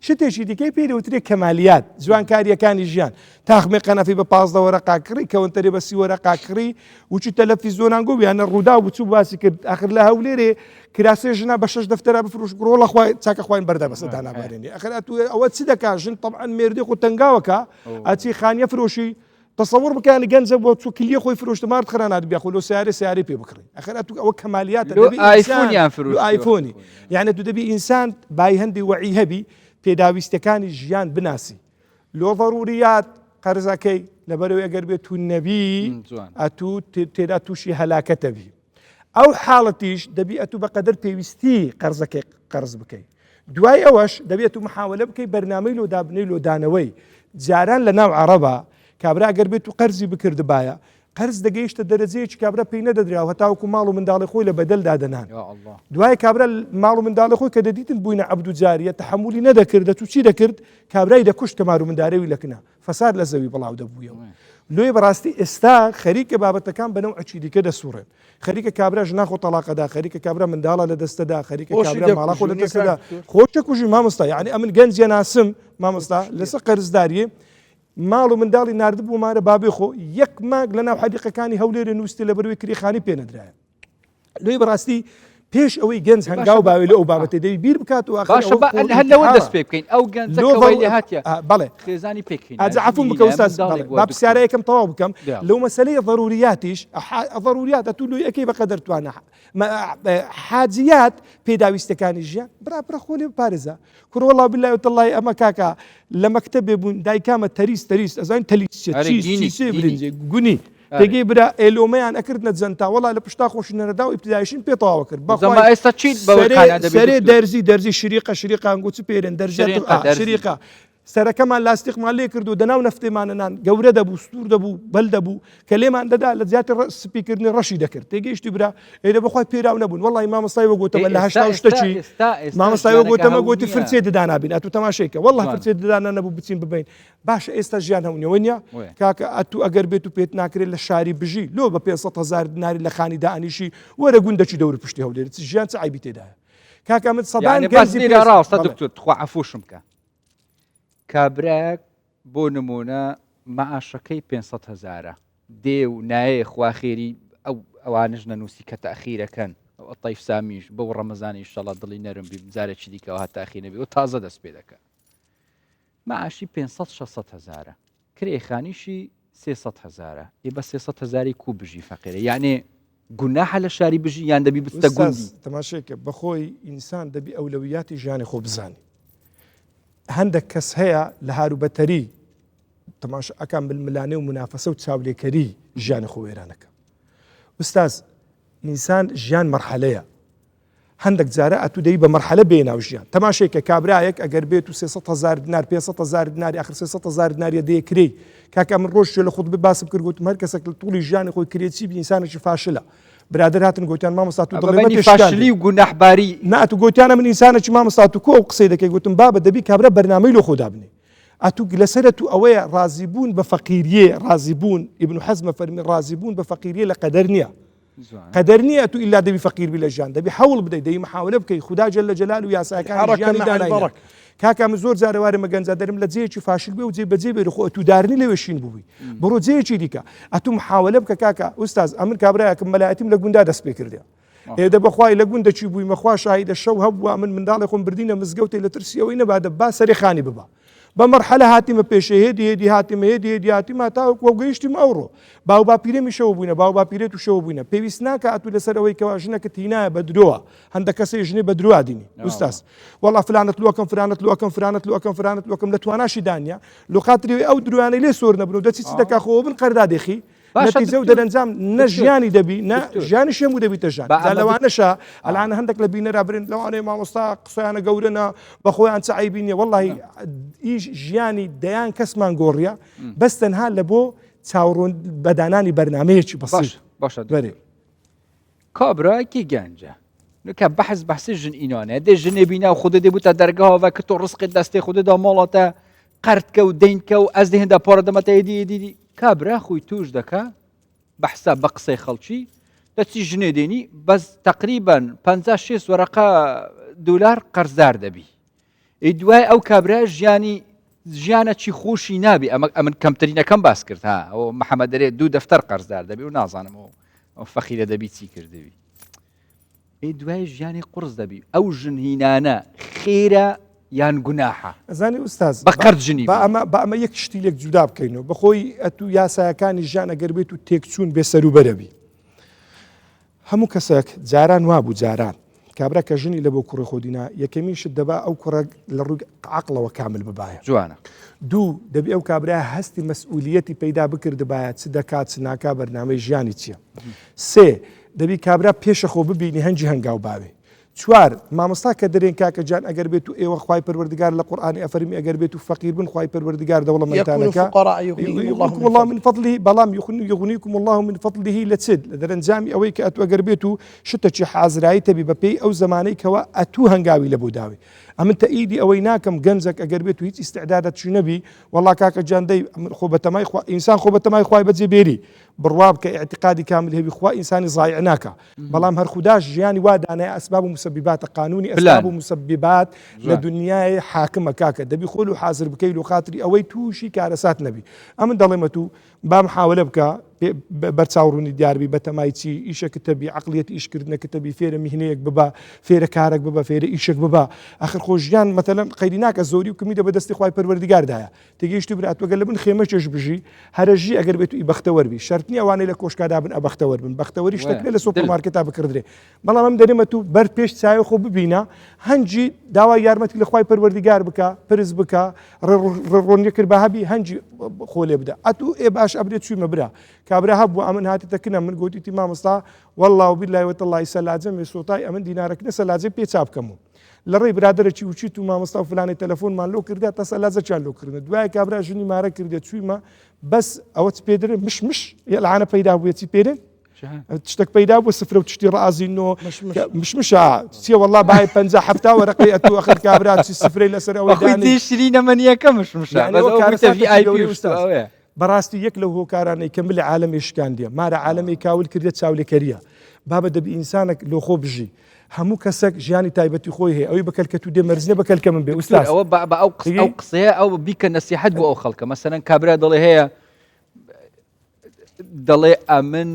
شتێکی دیکەی پێدەوترێ کەمالیات جوانکاریەکانی ژیان تاخمێ قەنەفی بە 15 وەرەقاکڕی کەونتەرێ بە 30 وەرەقاکڕی وچی تەلەڤیزۆنان گۆ یانە ڕوودا و چوو باسی کرد ئاخر لە هەولێرێ کراسێ ژنا بە 6 دەفتەرە بفرۆش گڕۆڵە خوای چاکە خوایان بەردە بەسەدا نابارێنی ئەخر ئەوە چ دەکا ژن طبعا مێردێ خۆ تەنگاوەکە ئەچی خانیە فرۆشی تصور بکانی گەنجە بۆ چوو کلیە خۆی فرۆشتە مارد خرانات بیا خۆ لۆ سیارەی پێ بکڕی ئەخر ئەوە کەمالیاتە ئایفۆنیان فرۆشت ئایفۆنی یعنی تو دەبی ئینسان بای هەندی وەعی هەبی پێداویستەکانی ژیان بناسی لۆ ضروریات قەرزەکەی لەبەرەوەی ئەگەر بێت تو نەبی ئەتوو تێدا تووشی هەلاکەتە بی ئەو حاڵەتیش دەبی ئەتوو بەقەدر پێویستی قەرزەکەی قەرز بکەیت دوای ئەوەش دەبێت و محاولە بکەی بەرنامەی لۆ دابنەی لۆ دانەوەی جاران لە ناو عەرەبە کابرا ئەگەر بێت و قەرزی بکردبایە قەرز دەگەیشتە دەرەجەیەکی کابرا پێی نەدەدراوە هەتاوەکو ماڵ و منداڵی خۆی لە بەدەلدا دەنان دوای کابرا ماڵ و منداڵی خۆی کە دەدیتن بووینە عەبد و جاریە تەحەمولی نەدەکرد دەچوو چی دەکرد کابرای دەکوشت کە مار و مندارەوی لەکنە فەساد لە زەوی بڵاو دەبوویەوە لۆی بەڕاستی ئێستا خەریکە بابەتەکان بەنەو عەچیدیکە دەسوڕێن خەریکە کابرا ژنا خۆ تەلاقەدا خەریکە کابرا منداڵە لە دەستەدا خەریکە کابرا ماڵا خۆ لە دەستەدا خۆشە کوژی مامۆستا یعنی ئەمن گەنجە ناسم مامۆستا لەسەر قەرزداریە ماڵ و منداڵی نردبوو مارە بابێ خۆ یەک مانگ لە ناو حەدیقەکانی هەولێرە نووسێ لە بەروی کریخانی پێ نەدرایە لۆی بەڕاستی پێش ئەوەی گەنج هەنگاو باوێ لە ئەو بابەتێ دەوی بیر بکات و هەر لەوە دەست پێ بکەین ئەو گەنجەوەی لێ هاتیە بەڵێ خێزانی پێکەین عفوم بکە ئوستاز با پرسیارە یەکەم تەواو بکەم لەو مەسەلەی ضروریاتیش ضروریات ئەتوو لۆی ئەەکەی بەقەدەر توانە حاجیات پێداویستەکانی ژیان برا خۆ لێ بپارێزە کوڕ وەڵڵا بالله وتەڵڵای ئەمە کاکە لە مەکتەبێ بوون دایکامە تەریست ئەزانین تەلیسێ برنجێ گونی تێگەی برا ئێلۆمەیان ئەکردنە جەنتا وەڵا لە پشتا خۆشنەرەدا و ئیبتیدایشین پێ تەواو کرد سەرێ دەرزی شریقە شریقان گوچ پێرن دەرجێت شریقە سەرەکەمان لاستیقمان لێ کرد و دەناو نەفتێمانەنان گەورە دەبوو سوور دەبوو بەل دەبوو کە لێمان دەدا لە زیاتر سپیکردنی ڕەشی دەکرد تێگەیشتی برا ئێرە بەخوای پێراو نەبوون وەڵی مامۆستای وەگوتەمە لە هەشتا شتەچی مامۆستای وەگوتەمە گوتی فرچێ ددانابین ئەتو تەماشەیکە وەڵی فرچێ ددانە نەبوو بچین ببین باشە ئێستا ژیان هەونەوە نیە کاکە ئەتو ئەگەر بێت و پێت ناکرێت لە شاری بژی لۆ بە 500,000 دیناری لە خانی دائانیشی وەرە گوندەچی دەور پشتی هەولێرە ژیان چ عیبی تێدایە کاکە من سەدان گەنجی ڕاستە دکتۆر تخوا عەفوشم کە کابراک بۆ نمونە مەعاشەکەی 500,000 دێ و نایە خواخێری ئەوانش نەنووسی کە تەخیرەکەن ئەو تەیف سامیش بەو ڕەمەزانی ئینشەڵا دڵی نەرم بی جارێکی دیکەەوە هات تاخیر نەبی و تازە دەست پێ دەکەن مەعاشی 500-600,000 کرێخانیشی 300,000 ێ بە 300,000 کوو بژی فەقیرە یعنی گوناحە لە شاری بژی یان دەبی بستە گوندی تەماشێکە بەخۆی ئینسان دەبی ئەولەویاتی ژیانی خۆ بزانی هەندێک کەس هەیە لە هاروبەتەری تەماش ئەکان بالملانێ و منافەسە و چاولێکەری ژیانی خۆ وێرانەکە ئوستاز ئینسان ژیان مەرحەلەیە هەندێک جارە ئەتو دەی بە مەرحەلە بێناو ژیان تەماشێکە کابرایەک ئەگەر بێت و 300,000 دینار 500,000 دیناری آخر 300,000 دیناریە دەیەکرێ کاکە من ڕۆژ لە خودبێ باسم کرد گوتم هەر کەسێک لە توڵی ژیانی خۆی کرێتی ئینسانێکی فاشلە برادر هاتن گوتیان مامۆستا تو دڵێ فاشلی و گوناحباری ناتو گوتیانە من ئینسانێکی مامۆستا تو کۆ قسەی دەکەی گوتم بابە دەبی کابرا بەرنامەی لۆ خۆدا بنێ ئەتو لەسەرە تو ئەوەیە ڕازیبوون بە فەقیریە ڕازیبوون ئیبن حەزمە فەرمی ڕازیبوون بە فەقیریە لە قەدەر نییە قەدەر نییە تو ئیلا دەبی فەقیر بی لە ژیان دەبی هەوڵ بدەیت دەبی محاولە بکەی خوددا جەل لە جەلال و یاساکانی ژیانی داناینە کاکە من زۆر جارەوارە مەگەنجا دەرم لە جێیەکی فاشل بێ و جێبەجێ بێ خۆ ئەتودارنی لەوێشین بووی بڕۆ جێیەکی دیکە ئەتو محاولە بکە کاکە ئوستاز ئەمن کابراایەکەم مەلایەتیم لە گوندا دەست پێ کردیا ئێدە بەخوای لە گوندەچی بووی مەخوا شاهیدە شەو هەبووە من منداڵی خۆم بردینە مزگەوتێ لە ترسیەوەی نەبادە با سەری خانی ببە بمرحلة هاتمە پێشە هێدی هاتمە هاتیمە تاوەک وەگەیشتیم ئەوڕۆ باو باپیرێمی شەوە بووینە باو باپیرێت و شەوە بووینە پێویست ناکە ئەتو لەسەر ئەوەی کەوا ژنەکە تینایە بە درۆوە هەندێک کەسێ ژنێ بە درۆ دینی ئوستاز وەڵا فلانت لۆکەم فرانت لۆکەم فرانت لۆکەم فرانت لۆکەم لە تواناشی دانیا لۆ خاتری ئەو دروانەی لێ سۆر نەبن و دەچی چ دەکا خۆ بن قەردادێخی نەتیجە و دەرەنجام نە ژیانی دەبی نە ژیانی شێم و دەبیتە ژیان لەوانەشە ئەلانە هەندێک لە بینەرا برن لەوانەیە مامۆستا قسەیانە گەورەنە بەخۆیان چ عیبی نییە وەڵڵاهی ئیش ژیانی دەیان کەسمان گۆڕیە بەس تەنها لە بۆ چاوەڕوون بەدانانی بەرنامەیەکی بەسیط باشە بەرێ کابراایەکی گەنجە کە بەحثی ژن ئینانە دێ ژنێ بینا و خودە دەبووتە دەرگاهەوە کە تۆ ڕسقت دەستێ خوددا ماڵەتە قەرتکە و دەینکە و ئەس دێندا پۆرە دەمەتە دیدی کابرا خۆی توش دەکا بەحسا بە قسەی خەڵکی دەچی ژنێ دێنی بەس تقریبا 56 وەرەقە دولار قەرزدار دەبی دوای ئەو کابرا ژیانە چی خۆشی نابی ئەمن کەمترینەکەم باس کرد ها ئەو محەممەد دەرێت 2 دەفتەر قەرزدار دەبی و نازانم ئەو فەقیرە دەبی چی کردوی دوای ژیانی قورس دەبی ئەو ژنهینانە خێرە یان گوناحە ئەزانی ئوستاز بە قەرد ژنی بە ئەمە یەک شتیلێک جودا بکەینەوە بەخۆی ئەتو یاسایەکانی ژیان ئەگەر بێت و تێکچوون بێ سەر و بەرەبی هەموو کەسێک جاران وابوو جاران کابرا کە ژنی لە بۆ کوڕی خۆدینا یەکەمیشت دەبا ئەو کوڕە لە ڕووی عەقڵەوە کامل ببایە جوانە دوو دەبی ئەو کابرا هەستی مەسئولیەتی پەیدا بکردبایە چ دەکات چ ناکا بەرنامەی ژیانی چییە سێ دەبی کابرا پێشە خۆ ببینی هەنجی هەنگاو باوێ چوار مامۆستا کە دەرێن کاکە جان ئەگەر بێت و ئێوە خوای پەروەردگار لە قورئانی ئەفەرمی ئەگەر بێت و فەقیر بن خوای پەروەردگار دەوڵەمەندانەکە یغنیکم الله من فضله بەڵام یغنیکم الله من فضله لە چێت لە دەرەنجامی ئەوەی کە ئەتو ئەگەر بێت و شتێکی حازرایی تەبی بەپێی ئەو زمانەی کەوە ئەتوو هەنگاوی لە بۆ داوی ئەمن تەئیدی ئەوەی ناکەم گەنجێک ئەگەر بێت و هیچ ئیستعدادەت چی نەبی وەڵا کاکە جان دەی خۆ بەتەمای ئینسان خۆ بەتەمای خوای بەجێ بێری بڕوا بکە ئیعتقادی کامل هەبی خوا ئینسانی زایع ناکە بەڵام هەر خوداش ژیانی وا دانای ئەسباب و مسبباتە قانونی ئەسباب و مسببات لە دنیای حاکمە کاکە دەبی خۆل و حازر بکەی و خاتری ئەوەی تووشی کارەسات نەبی ئەمن دەڵێمە تو با محاولە بکە بەرچاوڕوونی دیاربی بەتەمای چی ئیشەکە تەبی عقلیەت ئیشکردنەکە تەبی فێرە میهنەیەک ببە فێرە کارێک ببە فێرە ئیشێک ببە ئاخر خۆ ژیان مەتەلەن قەیدی ناکە زۆری و کمیدە بەدەستی خوای پەروەردگاردایە تێگەیشتی برات وەگەر لە بن خێمەچێش بژی هەرەژی ئەگەر بێت و ئی بەختەوەربی شەرت نییە ئەوانەی لە کۆشکادا بن ئەبەختەوەر بن بەختەوەری شتێک لە سوپەرمارکێتا بکردرێ بەڵام ئەم دەرێمە تو بەر پێش چاوی خۆ ببینە هەنجی داوای یارمەتی لە خوای پەروەردگار بکە پرز بکە ڕۆنیە کرد بە هەبی هەنجی خۆ لێ بدە ئەتو ئێ باش ئەبرێت چوویمە برا کابرا هەبوو ئەمن هاتیتەکنە من گوتیتی مامۆستا والله وبالله وتالله سەلاجەم سۆتای ئەمن دینارەکنە سەلاجێ پێ چاپ بکەم لە ڕێی برادرێکی وچیت و مامۆستا و فلانی تەلەفۆنمان لۆ کردە تەسە لازەچیان لۆکردن دوای کابرا ژنی مارە کردێت چوویمە بەس ئەوە پێدرێن مش لەعانە پەیدا بوویەتی پێرن تشتێک پەیدا بوو سفرە و تشتی ڕازینەوە مشمشە چیە وەڵڵا باهی 50 وەرەقەی ئەتوو ئەخر کابرا چی سفرەی لەسەر ئەوەی شرینە منیەکە مشمشە بەڕاستی یەک لەو هۆکارانەی کە لە عالەمی شکاندیە مارە عالەمی کاول کردێت چاولێکەریە بابە دەبی ئینسانێک لۆخۆ بژی هەموو کەسێک ژیانی تایبەتی خۆی هەیە ئەوەی بەکەلکە تو دێ مەرزنە بەکەلکە من بێ ئوستاز ئەوە بە ئەو قسەیە ئەو بیکە نەسیحەت بۆ ئەو خەڵکە مەسەلەن کابرا دەڵێ هەیە دەڵێ ئەمن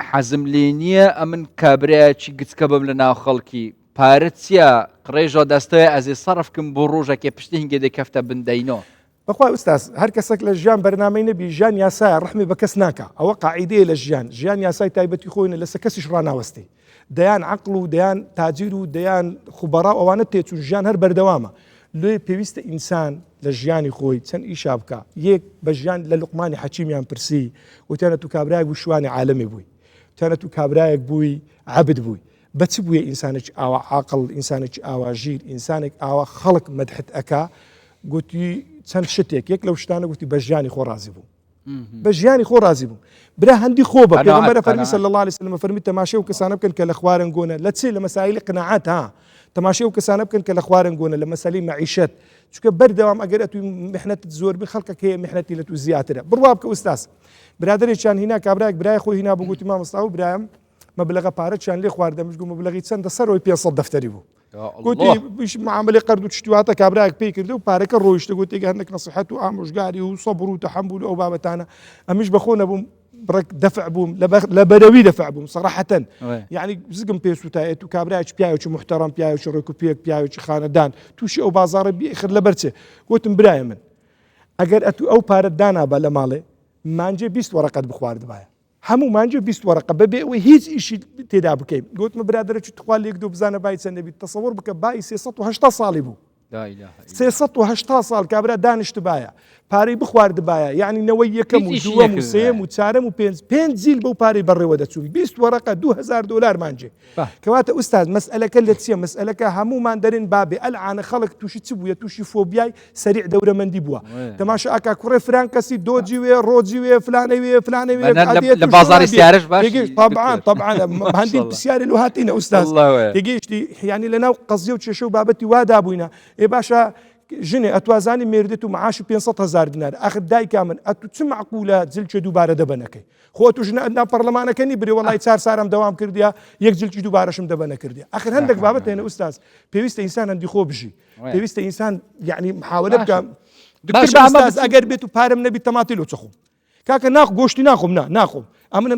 حەزم لێ نییە ئەمن کابراایکی گچکە بم لە ناو خەڵکی پارەت چییە قڕێژۆ دەستەوە ئەزێ سەرفکم بۆ ڕۆژێکێ پشتی هینگێ دەکەفتە بندەینەوە بەخوا ئوستاز هەر کەسێک لە ژیان بەرنامەی نەبی ژیان یاسایە ڕحمی بە کەس ناکە ئەوە قاعیدەیە لە ژیان یاسای تایبەتی خۆینە لەسەر کەسیش ڕناوەستی دەیان عقل و دەیان تاجیر و دەیان خوبەڕا ئەوانە تێچوو ژیان هەر بەردەوامە لێ پێویستە ئینسان لە ژیانی خۆی چەند ئیشا بکە یەک بە ژیان لە لوقمانی حەکیمیان پرسی وتیانە تو کابرایەک بوو شوانی عالەمی بووی وتیانە تو کابرایەک بووی عەبد بووی بەچ بوویە ئینسانێکی ئاوا عاقڵ ئینسانێکی ئاوا ژیر ئینسانێک ئاوا خەڵک مەدحت ئەکا گوتی چەند شتێک یەک لەو شتانە گوتی بە ژیانی خۆ ڕازی بوو بە ژیانی خۆ ڕازی بوو برا هەندی خۆ بە پێغەمبەر فەرمی صلی الله علیه وسلم فەرمی تەماشای و کەسانە بکەن کە لە خوارن گۆنە لە چێ لە مەسائل قناعات ها تەماشای و کەسانە بکەن کە لە خوارن گۆنە لە مەسەلەی مەعیشەت چونکە بەردەوام ئەگەر ئەتوی محنەت زۆر بی خەڵکەک هەیە محنەتی لە تو زیاترە بڕوا بکە ئوستاز برادرێکیان هینا کابراایەک برای خۆی هینا بوو گوتی مامۆستا و برایم مەبلەغە پارەیان لێ خواردە مژگو مەبلەغی چەندە سەرەوەی 500 دەفتەری بوو گوتی معاملەی قەرد و چتیواتە کابراایەک پێی کردو و پارەکە ڕۆیشتە گوتی هەندێک نەسیحەت و ئامۆژگاری و سەبر و تەحەمبول ئەو بابەتانە ئەمیش بەخۆ نەبووم بڕێک دەفع بووم لە بەرەوی دەفع بووم سەراحەتەن یعنی زگم پێسووتایەت و کابراایەکی پیاوێکی محتەرەم پیاوێکی ڕێک و پێک پیاوێکی خانەدان تووشی ئەو بازاڕە بیخر لەبەرچێ گوتم برایە من ئەگەر ئەتو ئەو پارەت دانابە لە ماڵێ مانجێ 20 وەرەقەت بخواردبایە هەموو مانجێ 20 وەرەقە بەبێ ئەوەی هیچ ئیشی تێدا بکەین گوتمە برادرێکی تخوا لێک دو بزانە بای چەند دەبیت تەسەوەر بکە بای 380 ساڵی بوو 380 ساڵ کابرا دانیشتبایە پارەی بخواردبایە یعنی نەوەی یەکەم و دووەم و سێم و چارەم و پێنج زیل بەو پارەی بەڕێوە دەچوون 20 وەرەقە 2000 دلار مانجێ کەواتە ئوستاز مەسئلەکە لە چییە مەسئلەکە هەمومان دەرێن بابێ ئەلعانە خەڵک تووشی چ بووە تووشی فۆبیای سەریع دەورەمەندی بووە تەماشا ئاکا کوڕێ فران کەسی دۆجی وێ ڕۆجی وێ فلانەی وێ فلانەی وێ لە بازاری سیارش باش طبعا هەندین پرسیاری لە هاتینە ئوستاز تێگەیشتی یعنی لەناو قەزیە و چێشە و بابەتی وا دابووینە ئێ باشە ژنێ ئەتوازانی مێردێت و معاش 500,000 دینار ئاخر دایکا من ئەتو چ معقولە جلچە دووبارە دەبەنەکەی خۆ تو ژنە ئەدنا پەرلەمانەکەنی بری وەڵای 4 سارم دەوام کردیا یەک جلکی دووبارەشم دەبەنە کردیا ئاخر هەندێک بابەت هێنە ئوستاز پێویستە ئینسان هەندی خۆ بژی پێویستە ئینسان یعنی محاولە بکە ئوستاز ئەگەر بێت و پارەم نەبی تەماتیل و چخۆم کاکە گۆشتی ناخۆم ناخۆم ئەمن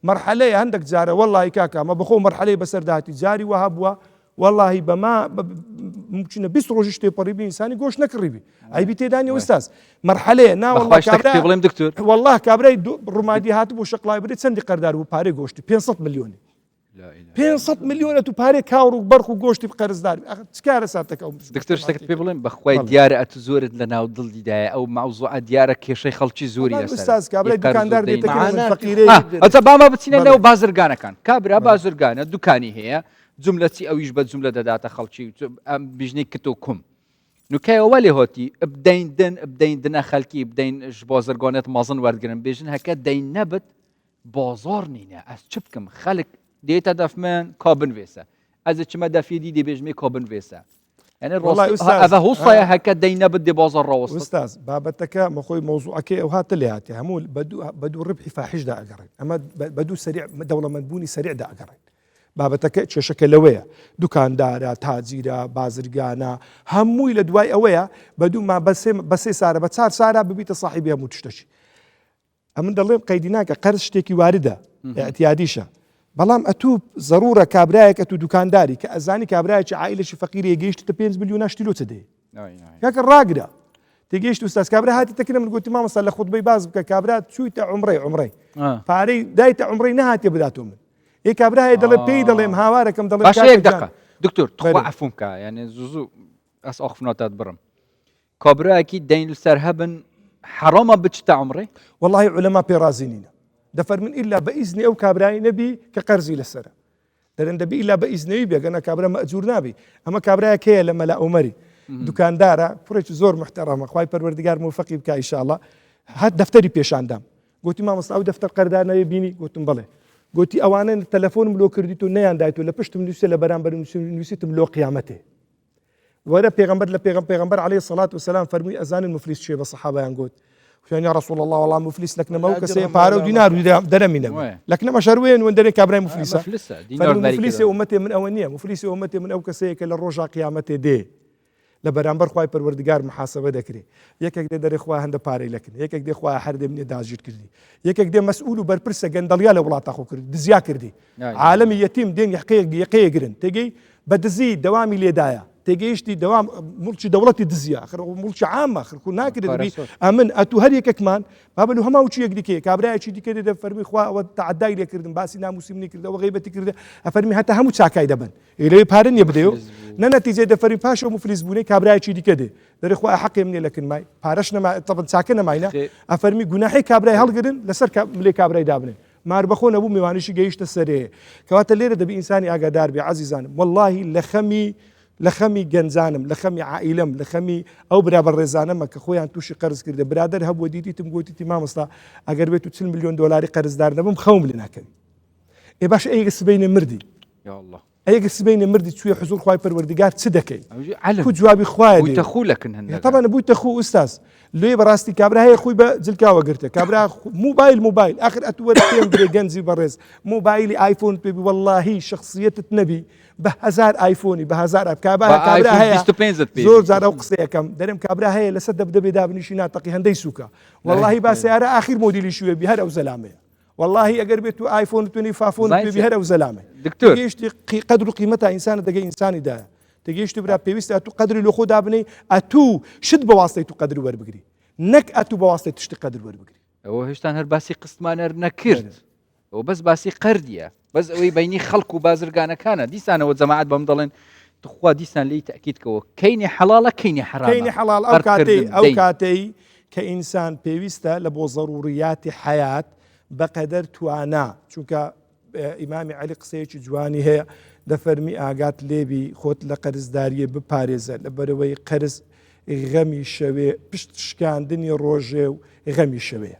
مەرحەلەیە هەندێک جارە وەڵڵی کاکە ئەمە بەخۆ مەرحەلەی بەسەرداتی جاری وەها بووە والله بما ممكن 20 ڕۆژ تێپەڕیبی ئینسانی گۆشت نەکڕیبی ئایبی تێدانی ئوستاز مەرحەلەیە ناوەڵڵی دکتور والله کابرای ڕوومادی هات بۆ شەقڵای برێت چەندی قەردار بوو پارەی گۆشتی 500 ملیۆنی 500 ملیۆنە تو پارێ کاڕ و بەرخ و گۆشتی قەرزدار چکارە ساتەکە دکتۆر شتێکت پێ بڵێن بەخوای دیارە ئەتو زۆرت لە ناو دڵیدایە ئەو ماوزوعە دیارە کێشەی خەڵکی زۆری ئوستاز کابرای دوکاندار ئەتە باما بچینە نێو بازرگانەکان کابرا بازرگانە دوکانی هەیە جملەتی ئەویش بە جملە دەداتە خەڵکی بژنەی کت و کوم نوکایەوە لێ هۆتی بدەیندنە خەلکی بدەین بازرگانێت مەزن وەرگرن بێژن هەکە دەین نەبت بازار نینە ئەس چ بکەم خەلک دێتە دەفمن کابن وێسە ئەز چمە دەفیدی دەبێژمێ کابن وێسە ئەە هوسایە هەکە دەین نەبت دێ بازار ڕاوەست ئوستاز بابەتەکە مەخۆی مۆزوعەکەی ئەو هاتە لێ هاتی هەموو بەدوو ڕبحی فاحیشدا ئەگەڕێن ئەمە بەدوو سەریع دەوڵەمەندبوونی سەریعدا ئەگەڕێن بابەتەکە کێشەکە لەوەیە دوکاندارە تاجیرە بازرگانە هەمووی لە دوای ئەوەیە بەدووما بەسێ سارە بە 4 سارە ببیتە صاحبی هەموو تشتەشی ئەمن دەڵێم قەیدی ناکە قەرز شتێکی واردە ئەتیادیشە بەڵام ئەتوو ضرورە کابراایەک ئەتوو دوکانداری کە ئەزانی کابراایکی عائیلەشی فەقیری گەیشتە 5 ملیۆن شتیلۆ چ دێ کاکە ڕاگرە تێگەیشت ئوستاز کابرا هاتی تەکرە من گوتی مامۆستا لە خوتبەی باز بکە کابرا چوویتە عومڕەی پارەی دایتە عومڕەی نەهاتێ بداتۆ من ئێ کابراایە دەڵێ پێی دەڵێم هاوارەکەم دەڵێ باشەیەک دقە دکتۆر تخوا عەفوم کە یعنی زوو ئەس ئاخفناتات بڕم کابراایەکی دەین لەسەر هەبن حرامە بچتە عومڕێ والله علەما پێ رازی نینە دەفەرمن ئیلا بە ئیزنی ئەو کابرای نەبی کە قەرزی لەسەرە دەرەن دەبی ئیلا بە ئیزنەوی بێگەنە کابرا مەئجور نابی ئەمە کابرایە کەیە لە مەلا عومەری دوکاندارە کوڕێکی زۆر محتەرەمە خوای پەروەردگار موفەقی بکە ئینشاءڵڵا هات دەفتەری پێشاندام گوتی مامۆستا ئەو دەفتەر قەردار نەوێ بینی گوتم بڵێ گوتی ئەوانە تەلەفۆنم لۆ کردیت و نەیاندایت و لە پشتم نووسێ لە بەرامبەر نووسیتم لۆ قیامەتێ وەرە پێغەمبەر لە پێغەمبەر عەلەیهی سەڵات وسەلام فەرمووی ئەزانن مفلیس چێ بە سەحابەیان گوت يا رسول الله والله مفلس لك نما وكسي بارو دينار درمينا لك نما شروين وندري كابراي مفلسه مفلسه امتي من اونيه مفلسه امتي من اوكسي كل الرجع قيامتي دي لبرامبر خوای پروردگار محاسبه دکری یەکێک دێ دەرێ خوا هەندە پارەی لەکن یەکێک دێ خوا هەر دێ منێ داژیر کردی یەکێک دێ مەسئول و بەرپرسە گەندەڵیا لە وڵاتە خۆ کرد دزیا کردی عالەمی یەتیم دێن یەقەیە گرن تێگەی بە دزی دەوامی لێدایە تێگەیشتی دەوام مڵکی دەوڵەتی دزیا مڵکی عامە خەڵکو ناکردبی ئەمن ئەتوو هەر یەکێکمان بابلو هەماو چی یەک دیکەیە کابرایەکی دیکە دێ فەرمی خوا ئەوە تەعەدای لێکردن باسی ناموسیمنی کردەوە غیبەتی کردە ئەفەرمی هەتا هەموو چاکای دەبن ئێلەوەی پارە نییە بدەیەوە نەنەتیجێ دەفەرمی پاشە مفلیس بوونەی کابرایەکی دیکە دێ دەرێ خوا حەقێ منێ لەکن مای پارەش نەما تەبەن چاکە نەماینە ئەفەرمی گوناحی کابرای هەڵگرن لەسەر ملێ کابرای دابنێ مار بەخۆ نەبوو میوانیشی گەیشتە سەرێ کەواتە لێرە دەبی ئینسانی ئاگادار بێ عەزیزانم وەڵڵاهی لە خەمی گەنجانم لە خەمی عائیلەم لە خەمی ئەو برابەر ڕێزانەمە کە خۆیان تووشی قەرز کردە برادەر هەبووە دیتیتم گوتیتی مامۆستا ئەگەر بێت و 40 ملیۆن دۆلاری قەرزدار نەبم خەوم لێ ناکەوی ئێ باش ئەیگە سبەینێ مردی ئەیگە سبەینێ مردی توێ حزور خوای پەروەردگار چ دەکەی کو جوابی خوایە بوویتە خو لەکن هەندێک طبعا بوویتە خو ئوستاز لێ بەڕاستی کابرا هەیە خۆی بە جلکاوە گرتە کابرا موبایل آخر ئەتوەرە پێم درێ گەنجی بەڕێز موبایلی ئایفۆن پێبی وەڵڵاهی شخصیەتت نەبی بە هەزار ئایفۆنی بە هەزار کابرا هەیە زۆر جار ئەو قسەیەکەم دەرم کابرا هەیە لەسەر دەبدەبێ دابنیشی ناتەقی هەندەی سووکە وەڵڵاهی با سیارە ئاخر مۆدیلی شوێ بی هەر ئەو زەلامەیە والله ئەگەر بێت و ئایفۆن توێنی فافۆن پێبی هەر ئەو زەلامە گەیشتی قەدر و قیمەتە ئینسانە دەگەی ئینسانی دایە تێگەیشتی برا پێویستە ئەتوو قەدری لە خۆ دابنەی ئەتوو شت بە واستەی تو قەدر وەربگری نەک ئەتوو بە واستەی تشتی قەدر وەربگری ئەوە هێشتا هەر باسی قسمانەر نەکرد ئەو بەس باسی قەردیە بەس ئەوەی بینی خەڵک و بازرگانەکانە دیسانەوە جەماعەت بەم دەڵێن تخوا دیسان لی تەکیدکەوە کەینی حەڵاڵە کەینی حەرامە کەینی حەڵاڵ ئەو کاتەی کە ئینسان پێویستە لە بۆ ضەروریاتی حەیات بەقەدەر توانا چونکە ئیمامی عەلی قسەیەکی جوانی هەیە دەفەرمی ئاگات لێبی خۆت لە قەرزداریە بپارێزە لەبەرەوەی قەرز غەمی شەوێ پشت شکاندنی ڕۆژێ و غەمی شەوێ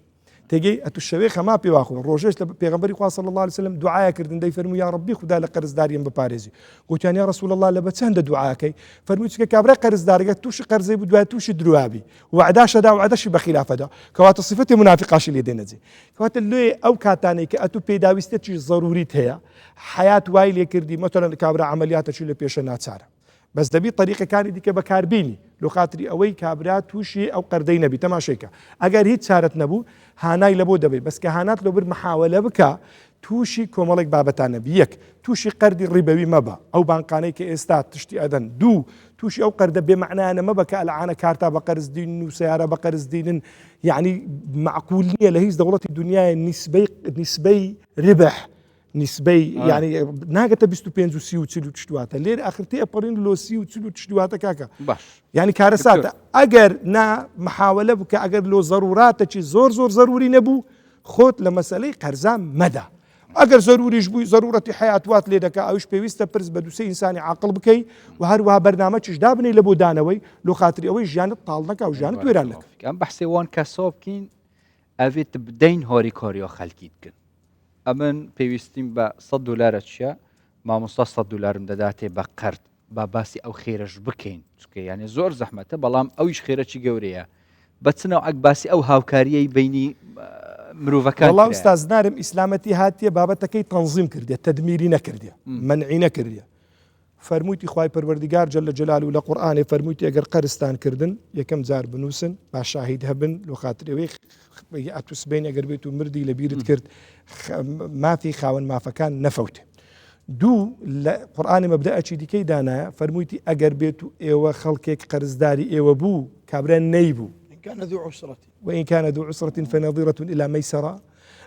تێگەی ئەتو شەوێ خەما پێواخۆ ڕۆژێش لە پێغەمبەری خوا صلی الله علیه وسلم دوعایا کردن دەی فەرمووی یا ڕەبی خدا لە قەرزداریم بپارێزی گوتیان یا رسول الله لە بە چەندە دوعاکەی فەرمووی چکە کابرا قەرزدارگە تووشی قەرزەی بوو دوای تووشی دروابی وعداشەدا وعدەشی بە خلافەدا کەواتە صفەتی منافقاشی لێ دێنەجێ کەواتە لێ ئەو کاتانەی کە ئەتوو پێداویستێکی ضروریت هەیە حیات وای لێ کردی مەتەڵەن کابرا عەمەلیاتێکی لە پێشە ناچارە بەس دەبی طریقەکانی دیکە بەکاربینی لۆ خاتری ئەوەی کابرا تووشی ئەو قەردەی نەبی تەماشەیکە ئەگەر هیچ چارەت نەبوو هانای لە بۆ دەبێت بەس کە هانات لەبەر محاولە بکە تووشی کۆمەڵێک بابەتانە بی یەک تووشی قەردی ڕیبەوی مەبە ئەو بانقانەی کە ئێستا تشتی ئەدەن دوو تووشی ئەو قەردە بێمەعنایانە مەبە کە ئەلعانە کارتا بە قەرز دین و سیارە بە قەرز دینن یعنی معقول نییە لە هیچ دەوڵەتی دنیای نیسبەی ربح نسبەی یعنی ناگەتە 25 و 30 و 40 تشتواتە لێرە ئاخرتێ ئەپەڕین لۆ 30 و 40 تشتواتە کاکە یعنی کارە ساتە ئەگەر نا محاولە بکە ئەگەر لۆ ضروراتێکی زۆر ضروری نەبوو خۆت لە مەسەلەی قەرزان مەدە ئەگەر ضروریش بووی ضرورەتی حیاتوات لێ دەکا ئەوش پێویستە پرس بە دووسێ ئینسانی عاقڵ بکەی و هەروەها بەرنامەچش دابنێ لە بۆ دانەوەی لۆ خاتری ئەوەی ژیانت تاڵ نەکا و ژیانت وێران نەکە ئەم بەحسێ وان کەسۆ بکەین ئەوێت بدەین هۆری کۆریۆ خەلکی بکەن ئەمن پێویستیم بە 100 دلارە چیە مامۆستا 100 دلارم دەداتێ بە قەرد با باسی ئەو خێرەش بکەین چکە یعنی زۆر زەحمەتە بەڵام ئەویش خێرەی گەورەیە بەچنەوە ئەک باسی ئەو هاوکاریەی بینی مرۆڤەکان وەڵام ئوستاز نارم ئیسلامەتی هاتیە بابەتەکەی تەنزیم کردێ تەدمیری نەکردێ منعی نەکردێ فەرموویتی خوای پەروەردگار جەل جەلاله لە قورئانێ فەرموویتی ئەگەر قەرزتان کردن یەکەم جار بنووسن با شاهید هەبن لۆ خاترەوەی ئەتوسبین ئەگەر بێت و مردی لە بیرت کرد مافی خاوەن مافەکان نەفەوتێ دوو لە قورئانی مەبدەئەکی دیکەی دانایە فەرموویتی ئەگەر بێت و ئێوە خەڵکێک قەرزداری ئێوە بوو کابرا نەیبوو وإن كان ذو عسرة فنظيرة إلى ميسرة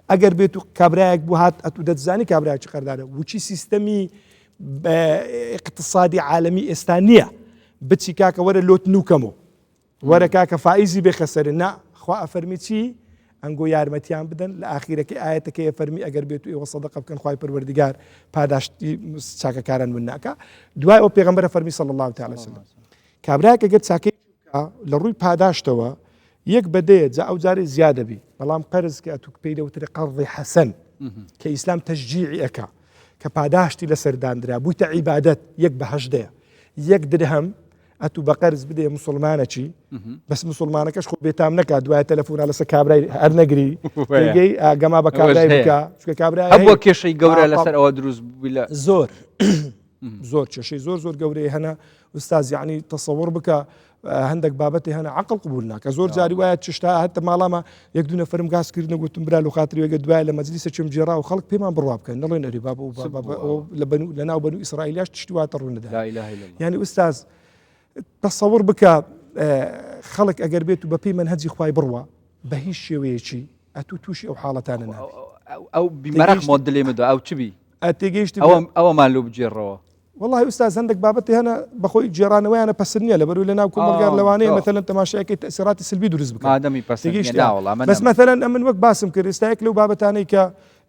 أجر بيتو كابراك بوهات أتودت زاني كابراك قردارة وشي سيستمي اقتصادي عالمي استانية بتشي كاكا ورا لوت نوكمو ورا كاكا فائزي بخسرنا خوا فرميتي ئەنگۆ یارمەتیان بدەن لە ئاخیرەکەی ئاەتەکەی فەرمی ئەگەر بێت و ئێوە سەدەقە بکەن خوای پەروەردگار پاداشتی چاکەکاران من ناکە. دوای ئەو پێغەمبەر فەرمی صلی الله تعالی وسلم کابراایەک ئەگەر چاکەی لە ڕووی پاداشتەوە یەک بەدەیە جا ئەو جارێ زیادە بی بەڵام قەرز کە ئەتوو پێی دەوترێ قەرضی حەسەن کە ئیسلام تەشجیعی ئەکا کە پاداشتی لەسەردانرا بوویتە عیبادەت یەک بە هەژدەیە یەک درهم ئەتوو بە قەرز بدێ مسلمانەکی بەس مسلمانەکەش خۆ بێتام نەکات دوایە تەلەفۆنە لەسەر کابرای هەر نەگری پێگەی ئاگەما بە کابرای بکە چونکە کابرای هەبووە کێشەی گەورە لەسەر ئەوە دروست بووی لە زۆر کێشەی زۆر گەورەی هەنا ئوستاز یعنی تەسەوڕ بکە هەندێک بابەتی هەنا عەقڵ قبول ناکە زۆر جاری وایە چشتا هەتە ماڵامە یەک دوو نەفرم گازکردن گوتم برا لە خاتری وێگە دوای لە مەجلیسە چم جێرا و خەڵک پێمان بڕوا بکەن نەڵێن ئەری بابە و لە ناو بەنو ئیسرائیلیاش تشتی واتە ڕوونەدا یعنی ئوستاز تەسەوڕ بکە خەڵک ئەگەر بێت و بە پێی منهەجی خوای بڕوا بە هیچ شێوەیەکی ئەتوو تووشی ئەو حاڵەتانە نابێت ئەو بیمەرەق مۆدلێ مەدە ئەو چ بی ئەتێگەیشتی ئەوەمان لۆ بجێڕەوە والله ئوستاز هەندێک بابەتی هەنە بەخۆی جێرانەوەیانە پەسەند نییە لەبەرو لە ناو کۆمەلگار لەوانەیە مەثەلەن تەماشایەکەی تەسیراتی سلبی دروست بکە بەس مەثەلەن ئەمن وەک باسم کرد ئێستایەک لەو بابەتانەی کە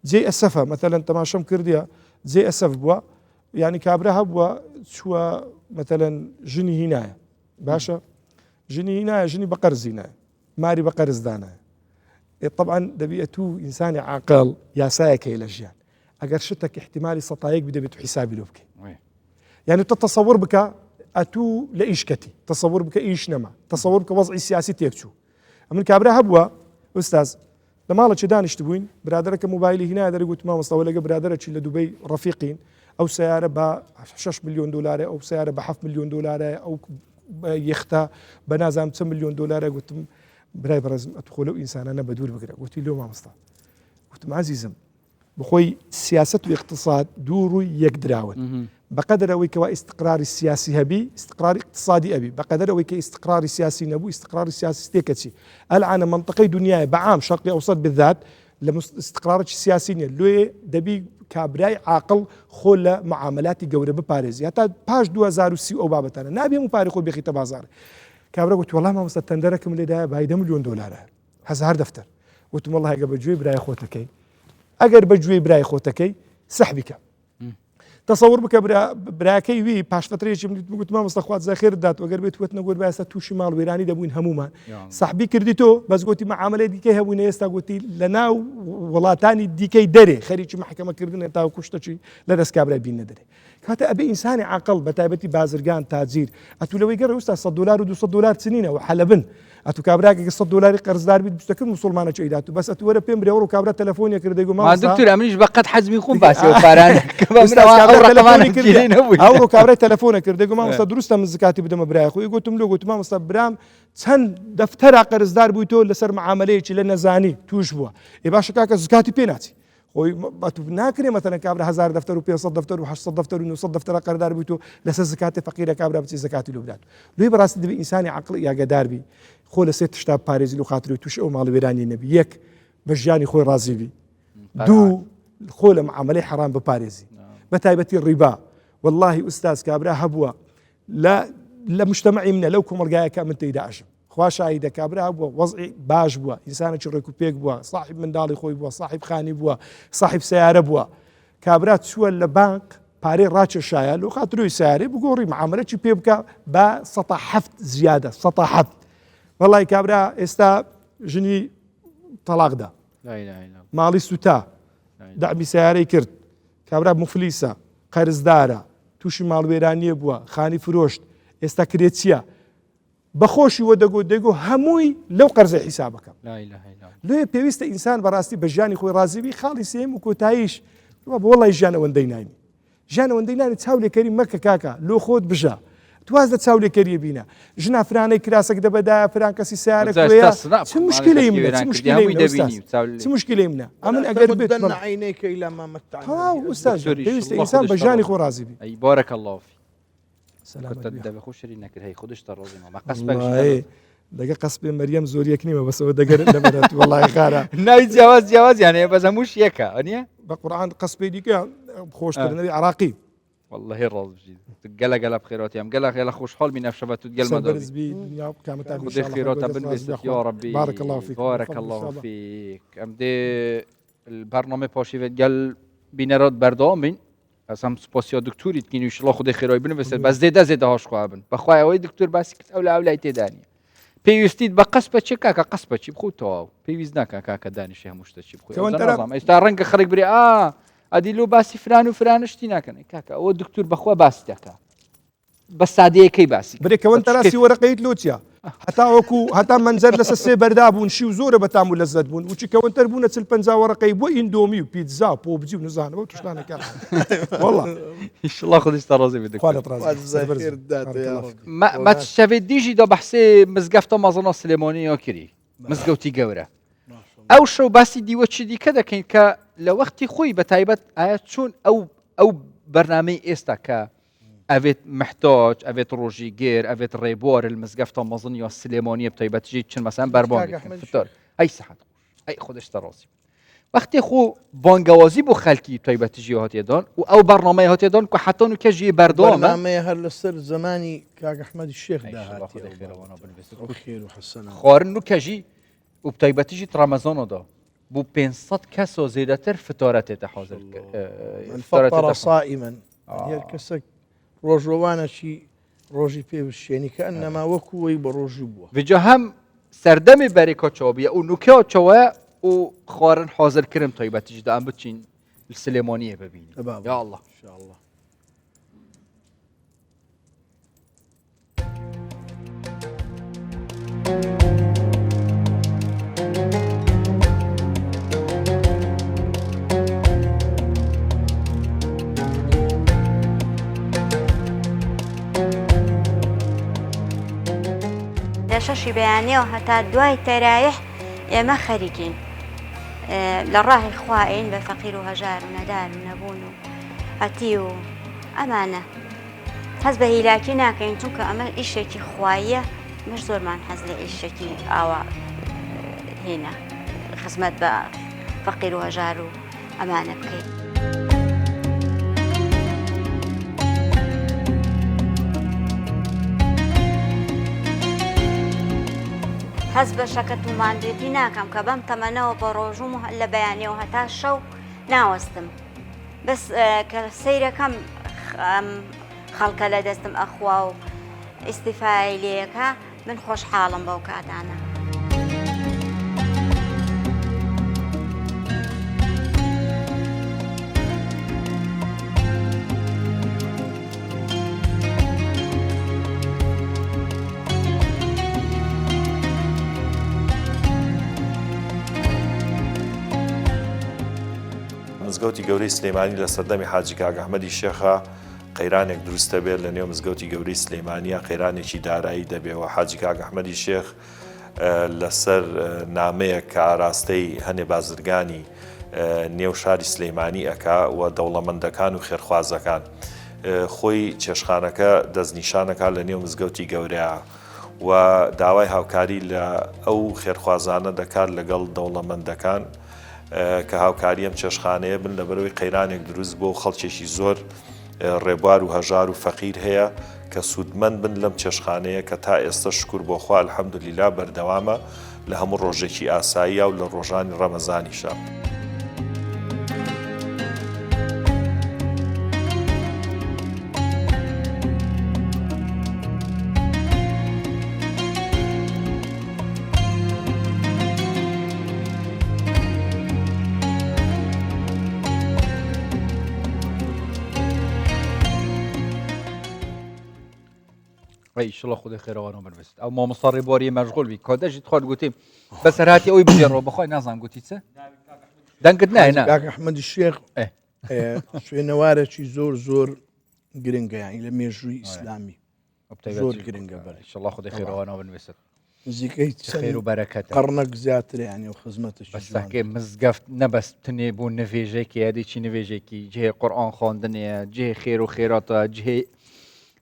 جێ ئەسەفە مەثەلەن تەماشەم کردیە جێ ئەسەف بووە یعنی کابرا هەبووە چووە مەثەلەن ژنی هینایە باشە ژنی هینایە ژنی بە قەرز هینایە ماری بە قەرزدانایە طبعا دەبی ئەتوو ئینسانی عاقڵ یاسایەکەی لە ژیان ئەگەر شتێک احتیمالی سەتایەک بدەبێت و حیسابی لۆ بکەی يعني تتصور بك أتو لإيشكتي تصور بك إيش نما تصور بك وضعي السياسي تيكتشو من كابرا هبوا أستاذ لما الله دانش تبوين برادرك موبايلي هنا هذا قلت ما مستوى برادرك لدبي رفيقين أو سيارة ب 6 مليون دولار أو سيارة ب 5 مليون دولار أو يختا بنازم 10 مليون دولار قلت براي برزم أدخلوا إنسان أنا بدور بقرا قلت له ما مستوى قلت عزيزم بخوي سياسة واقتصاد دورو يقدراون بقدر أويك استقرار السياسي هبي استقرار اقتصادي أبي بقدر أويك استقرار السياسي نبو استقرار السياسي ستيكتي الآن منطقة دنيا بعام شرقي أوسط بالذات لاستقرار السياسي لو دبي كابراي عاقل خل معاملاتي جورة بباريس حتى باش 2030 أو بابتنا نبي مبارك بخيت بازار كابرا قلت والله ما مستندركم لدا بايد مليون دولار هذا دفتر قلت والله قبل جوي براي خوتكي أجر بجوي براي خوتكي سحبك تصور بك براكي وي باش فتريش قلت ما مستخوات زاخير دات وقال بيت وتنا قول بس تو شمال ويراني دبوين هموما صاحبي كرديتو بس قلتي معامله ديكي هوين يستا قلتي لنا والله تاني ديكي دري خريج محكمه كردنا تاو كشتشي لدس كابرا بين دري كاتا ابي انساني عقل بتايبتي بازرقان تاجير اتو لو يقرا استاذ 100 دولار و 200 دولار سنين وحلبن اتو كابراك 100 دولار قرض دار بيد بستكن مسلمانه شيداتو بس اتو ورا بيم اورو كابرا تليفوني كرد يقول ما دكتور امنيش بقت حزمي يخون باسي وفاران اورو كابرا تليفوني كرد يقول ما درست من زكاتي بدم براي اخوي قلتم له قلت ما برام تن دفتر قرض دار بيتو لسر معامله لنا زاني توش بوا يباشا كاك زكاتي بيناتي خوي باتو ناكري مثلا كابرا 1000 دفتر و 500 دفتر و 800 دفتر و 900 دفتر قرضدار بيتو لسه زكاه فقيره كابرا بتي زكاه لوبدات لو براس دبي انساني عقل يا قدار بي خو لسه تشتا باريس لو خاطري توش او مال ويراني نبي يك بجاني خوي رازي بي دو خو معامله حرام بباريزي بتايبتي الربا والله استاذ كابرا هبوا لا مجتمعي من لوكم رجايا كامل تيداش خواشا ايدا كابرا بوا وضعي باش بوا انسان شريكو بيك بوا صاحب من دالي خوي بوا صاحب خاني بوا صاحب سياره بوا كابرا تسوى لبنك باري راتش شايا لو خاطرو سياري بقوري معاملتي بيبكا با سطح حفت زياده سطح حفت والله كابرا استا جني طلاق دا لا اله الا الله مالي سوتا دعمي سياري كرت كابرا مفلسه قرض داره توش مال ويراني بوا خاني فروشت استا كريتيا بخوشي ودقو هموي لو قرض حسابك لا اله الا الله لو بيوست انسان براستي بجاني خوي رازي بي خالي سيم وكوتايش والله جانا ونديناني جانا ونديناني تساولي كريم مكه كاكا لو خود بجا توازد تساولي كريم بينا جنا فراني كراسك دبدا فران كسي سارك ويا شو مشكله يمنا شو مشكله يمنا امن اقربت بدنا عينيك الى ما متعنا ها استاذ بيوست انسان بجاني خوي رازي بي اي بارك الله فيك سلام كنت دابا خوش رينك هي خدش ترازي ما قصبك والله دقه قصب مريم زوريا كنيمه بس هو دقه نمرت والله خارا ناوي جواز يعني بس مش يكا انيا بقران قصبي ديك خوش النبي عراقي والله راض بجد قلا بخيرات يا قلا خوش حال من افشبت تقل ما برز بي دنيا كامتان ان خذي شاء الله خيرات بالنسبة يا ربي بارك الله فيك بارك الله فيك امدي البرنامج باشي قال بينرات بردامين اسم سپاسیا دکتوری تکینی ان شاء الله خدای خیرای بنویسد بس زیده هاش خوابن بخوای اوی دکتور بس کس اولا تدانی پیوستید با قصبه چه کاکا قصبه چی بخو تو پیوز نکا کاکا دانش همشت چی بخو كون ترى- نظام استارنگ خرج بري ادي لو باسي فلان وفلان اشتي ناكن كاكا او الدكتور بخوا باس تاكا بس عادي كي باسي بري كون تراسي ورقه لوتيا حتى وكو حتى منزل لسه بردابون شي وزوره بتعمل لذت بون وشي كون تربونه البنزا ورقه بو اندومي وبيتزا بوبجي ونزان وتشلان كان والله ان شاء الله خذ استرازي بدك قالت رازي الزهير دات يا رب ما تشافديجي دو بحسي مزقفته مازنا سليمانيه كري مزقوتي قوره او شو باسي دي وتش دي كذا كاين كا لوقتي خوي بتايبت ايات شون او برنامج استاكا افيت محتاج افيت روجي غير افيت ريبور المزقفته مازنيه السليمانيه بتايبت جي تشن مثلا بربون فطور اي صحه اي خذ اشتراسي وقتی خو بانگوازی بو خلکی طيبت جهات يدان او برنامه هات يدان که حتی نو کجی بردامه برنامج هل السر زماني كاك احمد الشيخ ده خير وحسنه خارن نو کجی و طيبت جی رمضان دا بو 500 کس و زیادتر فتارت تحاضر من فطر صائما هي الكسك روجوانا شي روجي في الشيني كانما وكوي بروجي بوا وجا هم سردم برکا چابیه او نوکه چاوه و خارن حاضر کرم طيبت جی دا ام بچین السليمانيه ببینی یا الله ان شاء الله شەشی بەیانەوە هەتا دوای تەرایح ئێمە خەریکین لە ڕاهی خواین بە فەقیر و هەژار و نەدار و نەبوون و هەتی و ئەمانە هەز بە هیلاکی ناکەین چونکە ئەمە ئیشێکی خواییە مش زۆرمان حەز لە ئیشێکی ئاوا هێنا خزمەت بە فەقیر و هەژار و ئەمانە بکەین. هەز بە شەکەت و ماندێتی ناکەم کە بەم تەمەنەوە بە ڕۆژوم لە بەیانەوە هەتا شەو ناوەستم بەس کە سەیرەکەم خەڵکە لە دەستم ئەخوا و ئیستیفای لێیەکە من خۆشحاڵم بەو کاتانە. مزگەوتی گەورەی سلێمانی لە سەردەمی حاجی کاک ئەحمەدی شێخە قەیرانێک دروستە بێت لە نێو مزگەوتی گەورەی سلێمانیە قەیرانێکی دارایی دەبێەوە حاجی کاک ئەحمەدی شێخ لەسەر نامەیە کە ئاراستەی هەنێ بازرگانی نێو شاری سلێمانی ئەکا و دەوڵەمەندەکان و خێرخوازەکان خۆی چێشخانەکە دەستنیشانەکە لە نێو مزگەوتی گەورەیە و داوای هاوکاری لە ئەو خێرخوازانە دەکات لەگەڵ دەوڵەمەندەکان کە هاوکاری ئەم چێشخانەیە بن لەبەرەوەی قەیرانێک دروست بۆ خەڵکێکی زۆر ڕێبوار و هەژار و فەقیر هەیە کە سوودمەند بن لەم چێشخانەیە کە تا ئێستا شکر بۆ خوا الحەمدولیلا بەردەوامە لە هەموو ڕۆژێکی ئاساییە و لە ڕۆژانی ڕەمەزانیشە. ان شاء الله خذ خير وانا بنفست او ما مصري بوري مشغول بي كوداج تدخل قلتي بس هاتي اوي بجرب بخوي نظام قلتي تسا دنقدنا هنا كاك احمد الشيخ شوي نوارة شي زور قرنقة يعني لميجري اسلامي زور قرنقة ان شاء الله خذ خير وانا بنفست زيكيت خير وبركة قرنق زياتر يعني وخدمة الشجوان بس تحكي مزقفت نبس تنيبون نفيجيكي هذه شي نفيجيكي جهه قرآن خواندنيا جهه خير وخيرات جهه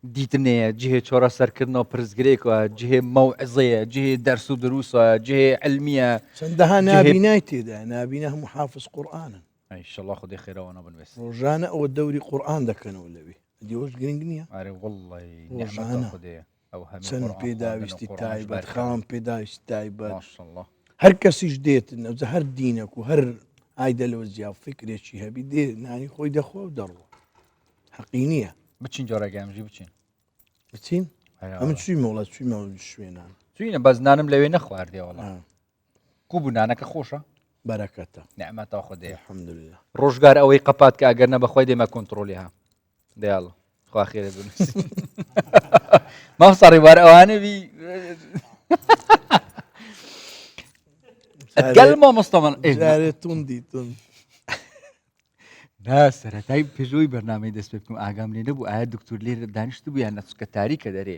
دیتنه جهه چهار سرکردنا پرزگریکا جهه موعظه جهه درس و دروسا جهه علمیه سندها نابينايتي ده نابيناه محافظ قرآنا ان شاء الله خذ خير وانا بنبس رجانا او الدوري قرآن ده كانوا ولا بيه دیۆش گرنگ نییە ئەرێ وەڵڵی ڕۆژانە. نعمەتە خودەیە ئەو هەموو چەند قورئان پێداویستی خوێندن و قورئانش تایبەت بەرکەوێت. خام پێداویستی تایبەت ماشەڵڵا هەر کەسیش دێتن ئەوجە هەر دینەک و هەر ئایدە لەوە جیاو فکرێکی هەبی دێ نانی خۆی دەخۆ و دەڕۆ حەقی نییە بچین جۆرەگەمژی بچین بچین ئەمە چوی مۆڵەت چوی مەوە شوێنان چوینە بەس نانم لەوێ نەخواردێ وەڵا آه. کو بوو نانەکە خۆشە بەرەکەتە نعمەتە خودەیە الحەمدلله ڕۆژگار ئەوەی قەپات کە ئەگەر نە بەخوای دێمە کۆنتترۆلی ها دەیاڵە خوا خێرە بنووسی مامۆستا ڕێبوار ئەوانە بی گەل مامۆستا من جارێ توندی تون نا سەرەتای پێشەوەی بەرنامەی دەست پێ بکەم ئاگام لێ نەبوو ئایا دکتور لێرە دانیشت بوو یان نەچکە تاریکە دەرێ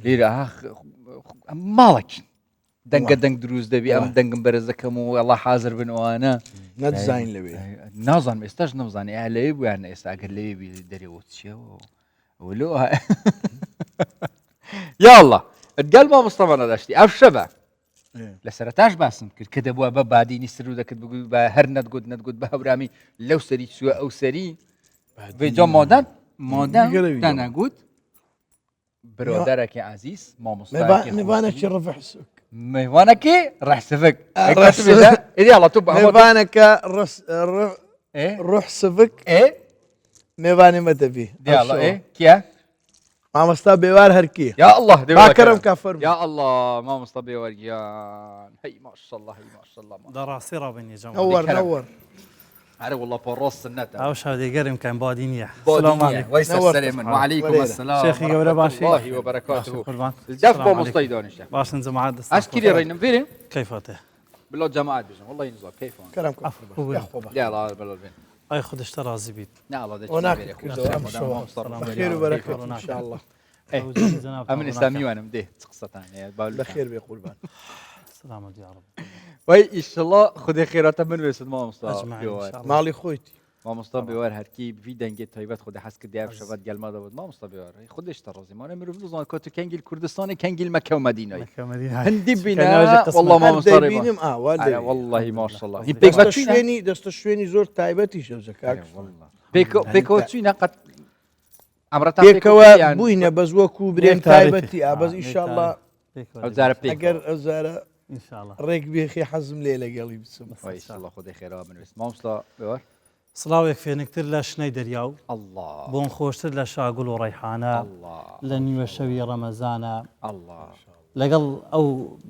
لێرە ئەم ماڵێکین دەنگە دەنگ دروست دەبی ئەم دەنگم بەرزەکەم و ئەڵڵا حازر بنەوەوانە نەتزین لەوێ نازانم ئێستاش نەمزانێ ئا لەوێ بوویان ئێستا ئەگەر لەوێ بی دەرێەوە چیەوە ولو یاڵڵا ئەتگەل مامۆستامان نەداشتی ئەف شەبە لە سەرەتاش باسم کرد کە دەبووە بە بادینی سر و دەکرد بگوت بە هەر نەتگوت نەتگوت بە هەورامی لەو سەری چووە ئەو سەری بێجا مادەم دانەگوت برۆدەرێکی عزیز مامۆستا میوانێکی ڕەفع سوک میوانەکەی ڕەحسفک ئیدیاڵە تو میوانەکە ڕوح سفک میوانی مەدەبی دیاڵە کیە مامۆستا بێوار هەرکی یا الله باکەرم کافەر یا الله مامۆستا بێوەرگیان هەی ماشەڵڵا هەی ماشەڵڵا دەڕاستی ڕابنی جەم نەوەر نەوەر هەرە وڵڵا پۆڕۆس سنەتە ئەو شادێگەرم کەم بادی نییە وای سەرێ من وعليكم السلام شێخی گەورە باشی الله وبركاته قوربان دەف مامۆستای دانیشتە باشن جەماعەت دەست ئەسکری ڕێنم فێرێ كيفاته بلو جماعات بيجن والله ينزل كيف کەرم کافر لا لا بلو بين ئای خودشتە ڕازی بیت لا الله ده هناك شيء خير وبركة إن شاء الله امن اسلامي وانا مديه تقصتان يا بقول بخير بقربان سلامت يا رب وي ان شاء الله خذي خيرات من ويسد ما أجمعين إن شاء مصطفى الله. ماڵی خۆیتی ما مصطفى بيوار هركي في دنجة تايبات خذي حسك دياب شبات قال ما داود ما مصطفى بيوار خذش ترازي ما انا من روزان كنت كنجي الكردستاني كنجي مكة ومدينة هندي بينا والله ما مصطفى بینم والله ما شاء الله هي دەستە بيك شوێنی دەستە شوێنی زۆر تایبەتی شەوزەکە والله بيكو تشينا قد عمرتا پێکەوە بووینە بەس وەکو برێن تایبەتی ئابەز ئیشاءالله او زار بيك ئەگەر ئەزارە ان شاء الله ڕێک بێخی حەزم لێ لەگەڵی بچم ان شاء الله خذي خيرات من ويسد ما مصطفى بيوار سڵاوێک فێنکتر لە شنەی دەریاو الله بۆن خۆشتر لە شاگوڵ و ڕەیحانە الله لە نیوە شەوی ڕەمەزانە الله لەگەڵ ئەو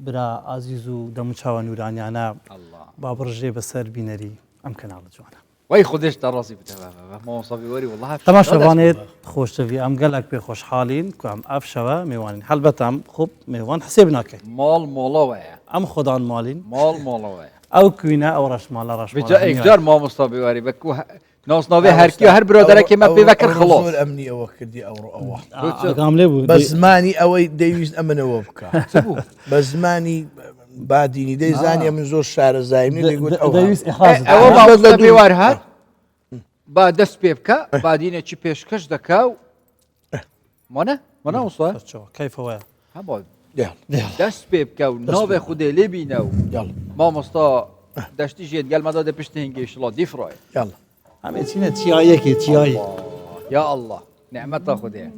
برا ئازیز و دەموچاوە نورانیانە الله با بڕژێ بەسەر بینەری ئەم کەناڵە جوانە وي خذش ترازي بتمام ما مصطفى بيوري والله تەماشەوانێت خۆشەوی ئەم گەلک پێ خۆشحاڵین کو ئەم ئەف شەوە میوانین هەلبەتام خوب میوان حسێب ناکەین مال مولوية ئەم خۆدان مالین مال مولوية ئەو کوینە ئەو ڕەشمالە بجا ڕەشمالە اقدار ما مصطفى بيوري بكو ناس نوبي هركي هر برادرك ما بيفكر خلاص زۆر ئەمنی ئەوە کردی ئەوڕۆ ئەوە ئەگام لێ بوو بە زمانی ئەوەی دەویست ئەمنەوە بکە بە زمانی بادینی دەیزانانی من زۆر شارەزایمی دەیگوت دەویست ئیحراز ئەوە مامۆستا بێوار هات با دەست پێ بکە بادینێکی پێشکەش دەکا و مانە مۆستا کەیفەوەیە هەبڵ دیال دەست پێ بکە و ناوێ خودێ لێ بینە و یاڵ مامۆستا دەشتی ژێت گەلمەدا دە پشت هێنگێشڵا دیفڕۆی یاڵ ئەمێ چینە چیایەکی چیایی يا الله نعمة خذها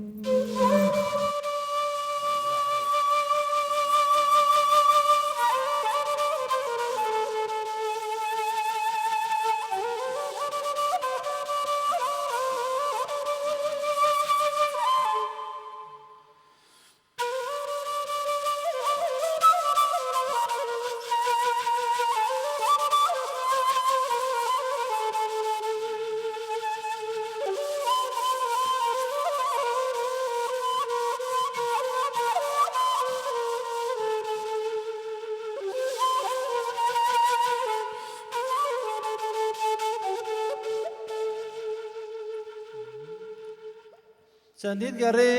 چەندیت گەڕێ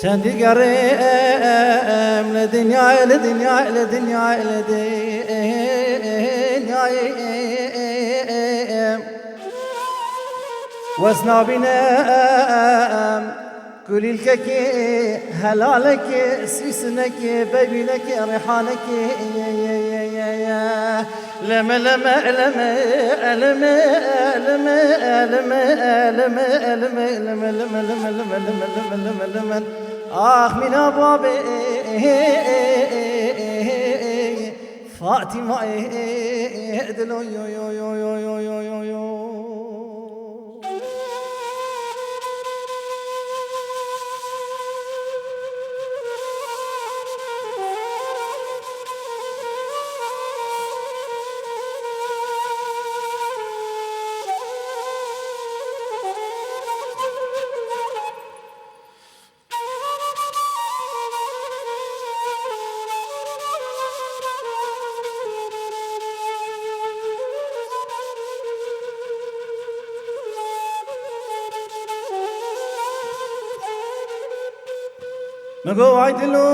چەندی گەڕێم لە دنیای لە دنیای لە دنیای لە دنیای وەس نابینم قولي الكك هلالك سيسنك بيبينك ريحانك لما لما لما لما لما لما لما لما لما لما لما لما لما لما آخ من أبوابي فاطمة دلو يو يو يو يو يو يو يو يو مقو وايدلو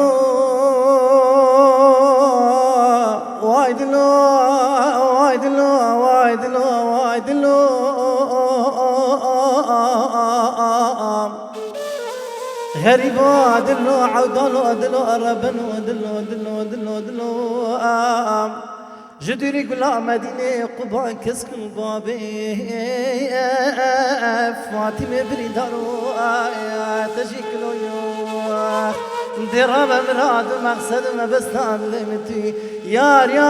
وايدلو وايدلو وايدلو وايدلو غريبا دلو عودلو دلو ربنو دلو دلو دلو دلو جدري قلا مدينة قبا كسكن بابي فاطمة بريدارو تجيكلو يو درام مراد مقصد ما بستان لمتي يار يار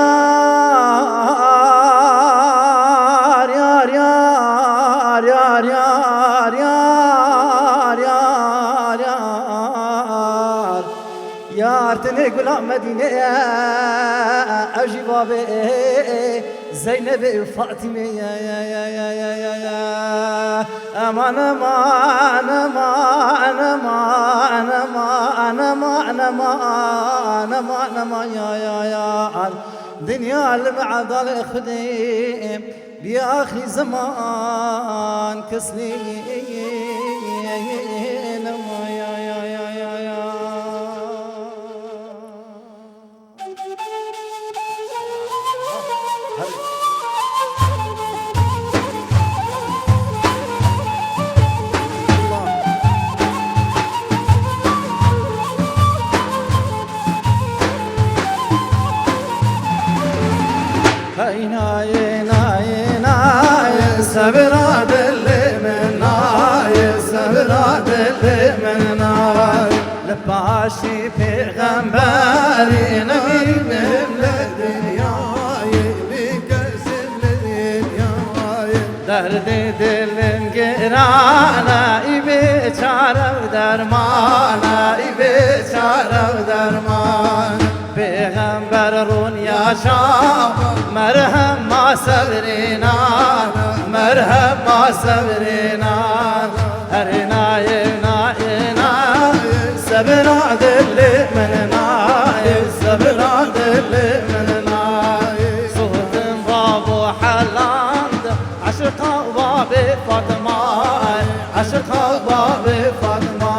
يار يار يار يار يار يار يار يار تنقل مدينة أجي بابي زينب وفاطمة يا أمان أمان أمان أمان أمان أمان أمان أمان يا دنيا المعضل خديم بآخر زمان كسلين سبرا دل من ناي سبرا دل من ناي لباشي پیغمبری نبی من دنیای بکسب دنیای درد دل گرانا ای بیچاره درمانا ای بیچاره درمان پیغمبر رون یاشا مرهم ما صبرنا مرهم ما صبرنا هرنا ينا ينا صبر دل مننا صبر دل مننا صوت بابو حلاند عشق باب فاطمه عشق باب فاطمه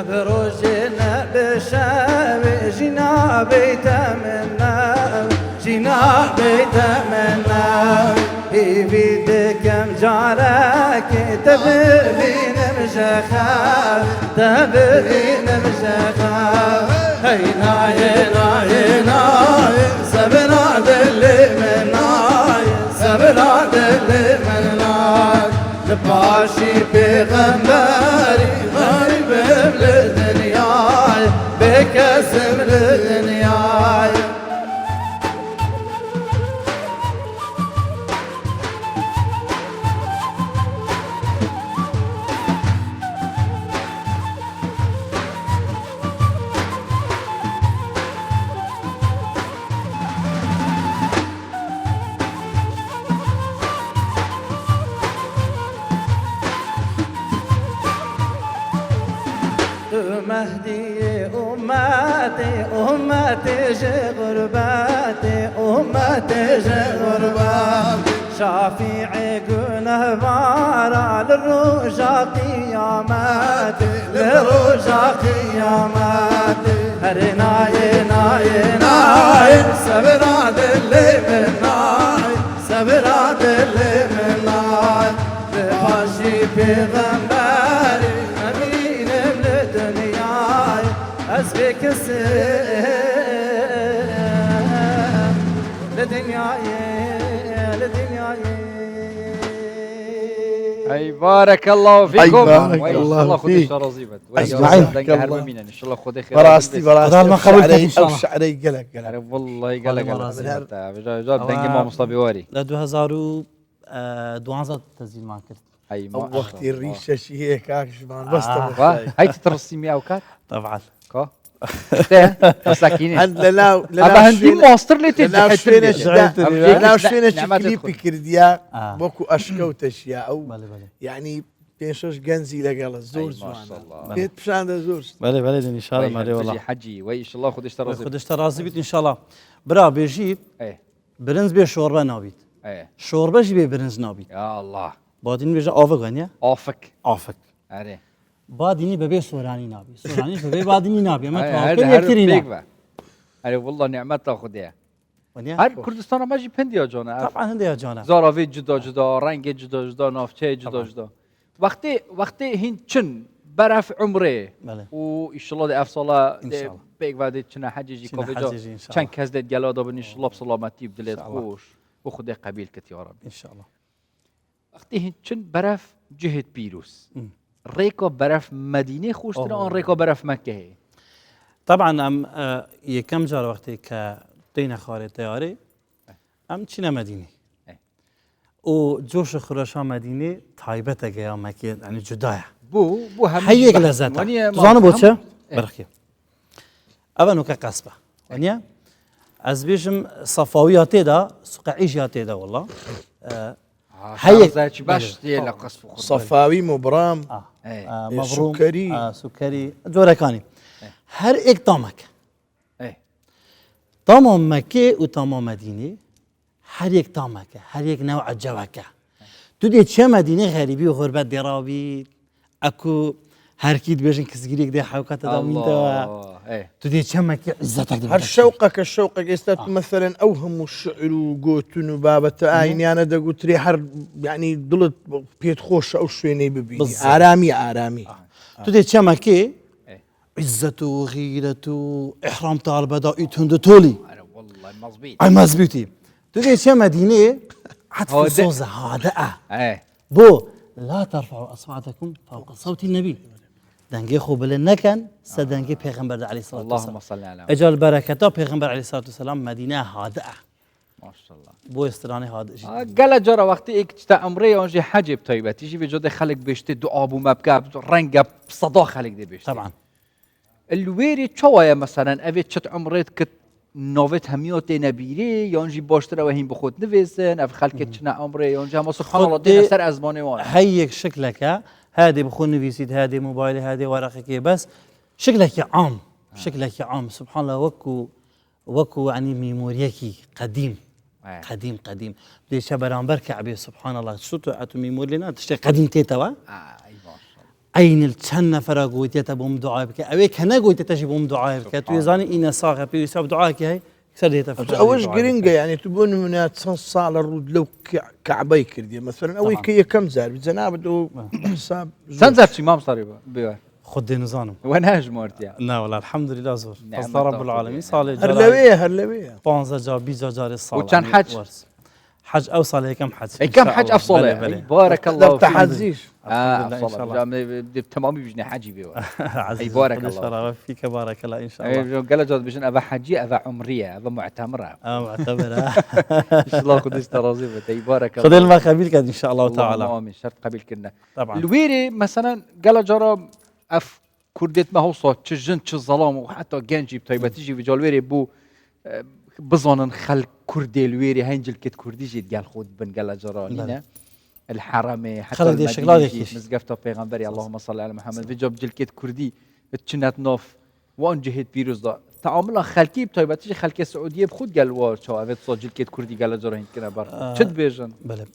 بروجنا بشاوي جينا بيتمنى جينا بيتمنى بيدك مجارك تبين مشخا تبين مشخا هينا هينا هينا سبنا دل مناي سبنا دل مناي لباشي بغمبري غايب للدنيا بكسم للدنيا مهدي أمتي أمتي غرباتي أمتي غرباتي شافعي قنه بارا للرجا قيامات للرجا قيامات هر ناي ناي ناي سبراد اللي من ناي سبراد اللي من ناي بحاجي بغنباري أمين من الدنيا أسبك السير اي بارك الله فيكم. أي بارك وإن الله شاء الله خذ فيك. شرازيبت أجمعين. ان شاء الله خذ خير براستي قدر ما قبلت إن شاء الله. أو شعري قلق والله قال مرازي. جاب دنگی ما مصطفی واری ل 2012 تسجيل ما كنت اي أو ما وقت الريشة شي هيك عشمان بس هاي تترسي مياه وكات طبعا كا مساكين لا ابا هندي ماستر لي لا شوينا لا شوينا نعمات كليبي كرديا آه. بوكو اشكوت اشياء او بله بله يعني بينشوش جنزي لقال زور ما شاء زمان الله. بيت بشان زور بله بله ان شاء الله مالي والله حجي وي ان شاء الله خذ اشترى خدش ترازي بيت ان شاء الله برا بيجيب ايه برنز بي شوربه نابيت ايه شوربه جي بي برنز نابيت يا الله بعدين بيجي افك غنيا اوفك افك اري بعديني ببي سوراني نابي سوراني ببي بعديني نابي ما هر توكل هر يكترينا بيك اري والله نعمت خذها ونيا هر كردستان ما جي بندي جانا طبعا هندي يا جانا زاراوی جدا جدا رنگ جدا جدا نافچه جدا جدا وقتی هین چن برف عمره بله. و ایشالله ده افساله إن شاء الله. بیگ وعده چنه حجیجی چنه که جا حجیجی إن شاء چند الله. کس دید گلا دابن ایشالله بسلامتی بدلت إن شاء الله. خوش و خدا قبیل کت یا رب ان شاء الله وقتی هین چن برف جهت پیروس ریکا برف مدینه خوش تر آن ریکا برف مکه هی طبعا ام يكم جار وقتي كدينا خارج تياري ام تشينا مدينه وجوش خراشا مدينه تايبته جا مكي يعني جدايه بو هم حيك لذتها زانو بوتشا برخي أبنو كقصبة ونيا از بيجم صفاوياتي دا سقعيجياتي دا والله حيك زايش باش تيلا قصف صفاوي مبرام مبروم سكري. سكري جوركاني هر اك طامك ايه طامم مكة وطامم مدينة هر یک طامكه هر یک نوع جواكه تودي چه مدينة غريبي وغربت درابي اكو هركيد بيجن كسجريك دي حوكات دامين توا ايه تودي چه مكة عزتك هر شوقك الشوقك استات مثلا اوهم الشعر وقوتن وبابة عيني انا دا قلت لي حر يعني ضلت بيت خوش او شويني ببيني آرامي تودي چه مكة عزته وغيرته احرام طالبه دا يتهند تولي والله مظبوط اي مزبوطي تودي چه مدينة عطف صوزة هادئة ايه بو لا ترفعوا اصواتكم فوق صوت النبي دنگي خو بل نكن سدنگي پیغمبر عليه الصلاه والسلام اللهم صل على محمد اجل بركته پیغمبر عليه الصلاه والسلام مدينه هادئه ما شاء الله بو استراني هادئ قال جرى وقتی ایک تا امری اونجی حج بتایبه تیجی به جد خلق بشته دعا بو مبکا رنگ صدا خلق دی بشته طبعا الویری چوایا مثلا اوی چت عمرت کت نوت همیات نبیری یانجی باشتر و هم بخود نویسن اف خلق چنا عمره یانجی هم سبحان الله دین سر ازمانه وان هيك شكلك هذه بخون نفيسيد هذه موبايلي هذه ورقك بس شكلك عام شكلك عام سبحان الله وكو يعني ميموريكي قديم قديم بدي شبران بركة عبي سبحان الله شتو اتو ميموري لنا تشتي قديم تيتوا اي ما شاء الله اين الچن فرا قوتيتا بوم دعاء بك اوي كنا قوتيتا تجي بوم دعاء بك تو يزاني ان صاغه في حساب دعائك هي سديتا اوش جرينجا يعني تبون من تصال الرود لو كعبي كردي مثلا اوي كي كم زار بزناب حساب سنزرتي ما مصاري بيوار خد نظام ونهج مورتيا لا والله الحمد لله زور نعم فضل رب العالمين صالح هرلويه 15 جا 20 جار الصلاه وكان حج حج اوصل هي كم حج كم حج افصل بارك الله فيك تحزيش افصل تمام بيجني حجي بيوار اي بارك الله فيك بارك الله ان شاء الله قال جاد بيجن ابا حجي ابا عمريه ابا معتمره معتمره ان شاء الله خذ استرازيبه اي بارك الله خذ ما قبيلك ان شاء الله تعالى امين شرط قبيل كنا طبعا الويري مثلا قال جرى اف كردت ما هو صوت تشجن تشظلام وحتى جنجي بطيبه تيجي في جالويري بو بظن خلق كردي الويري هنجل كت كردي جيت قال خود بن قال جرى لنا الحرمي حتى خلق دي شغلات مسقفته بيغمبري اللهم صل على محمد في جوب جل كت كردي تشنات نوف وان جهت بيروز دا تعامل خلقی بتایبەتی خلقی سعودیه بخود قال وارد اوید ساجل کت کردی قال جراهین کنه بر چد بیژن بله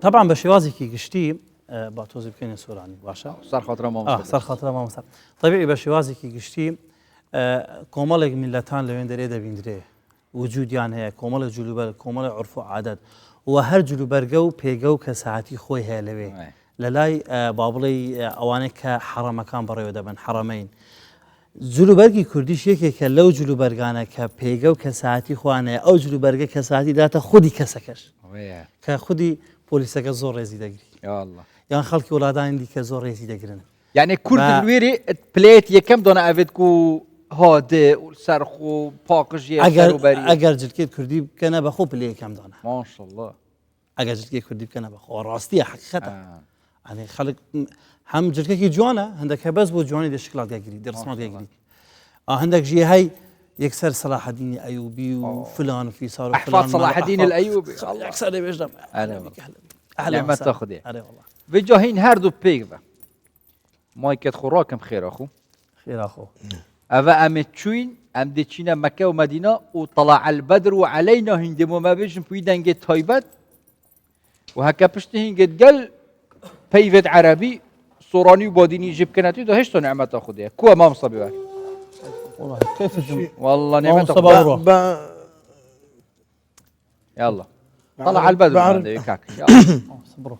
طبعا بشوازي كي قشتي بعتوز بكين سوراني باشا صار خاطر ما صار خاطر ما مصاب طبيعي بشوازي كي قشتي كومالك ملتان لوين دري دبيندري وجود يعني هي كومال جلوبر كومال عرف وعادات وهر جلوبرجو بيجو كساعتي خوي هي لوي للاي بابلي اوانك حرم كان بريو دبن حرمين جلوبرگی کردیش یکی که لو جلوبرگانه که پیگو کساعتی خوانه او جلوبرگه کساعتی داتا خودی کسکش که خودی پلیسا که زور رزیده گری یا الله یعنی خلق ولادان دی که زور رزیده گرن یعنی کرد الویری پلیت یکم دانه اوید کو هاده و سرخو پاکجی اگر جلکیت کردی کنه بخو پلی کم دانه ماشاءالله اگر جلکیت کردی کنه بخو راستی حقیقتا يعني خلق هم جركي جوانا عندك بس بو جواني دي شكلات جاكري دي رسمات جاكري عندك جي هاي يكسر صلاح الدين الايوبي وفلان في صار احفاد صلاح الدين الايوبي يكسر بيجدم اهلا ما تاخذ ايه بجاهين هردو بيغبا مايكت خوراكم خير اخو خير اخو افا امتشوين ام ديتشينا مكه ومدينه وطلع البدر وعلينا هندمو ما بيجن بيدن جت تايبت وهكا بشتهين جت قال پیوت عربی سورانی و بادینی جیب کناتی ده هشت نعمت خودیه کو امام صبی وقت والله كيف والله نعمت خودیه يلا طلع على البدر يلا صبروا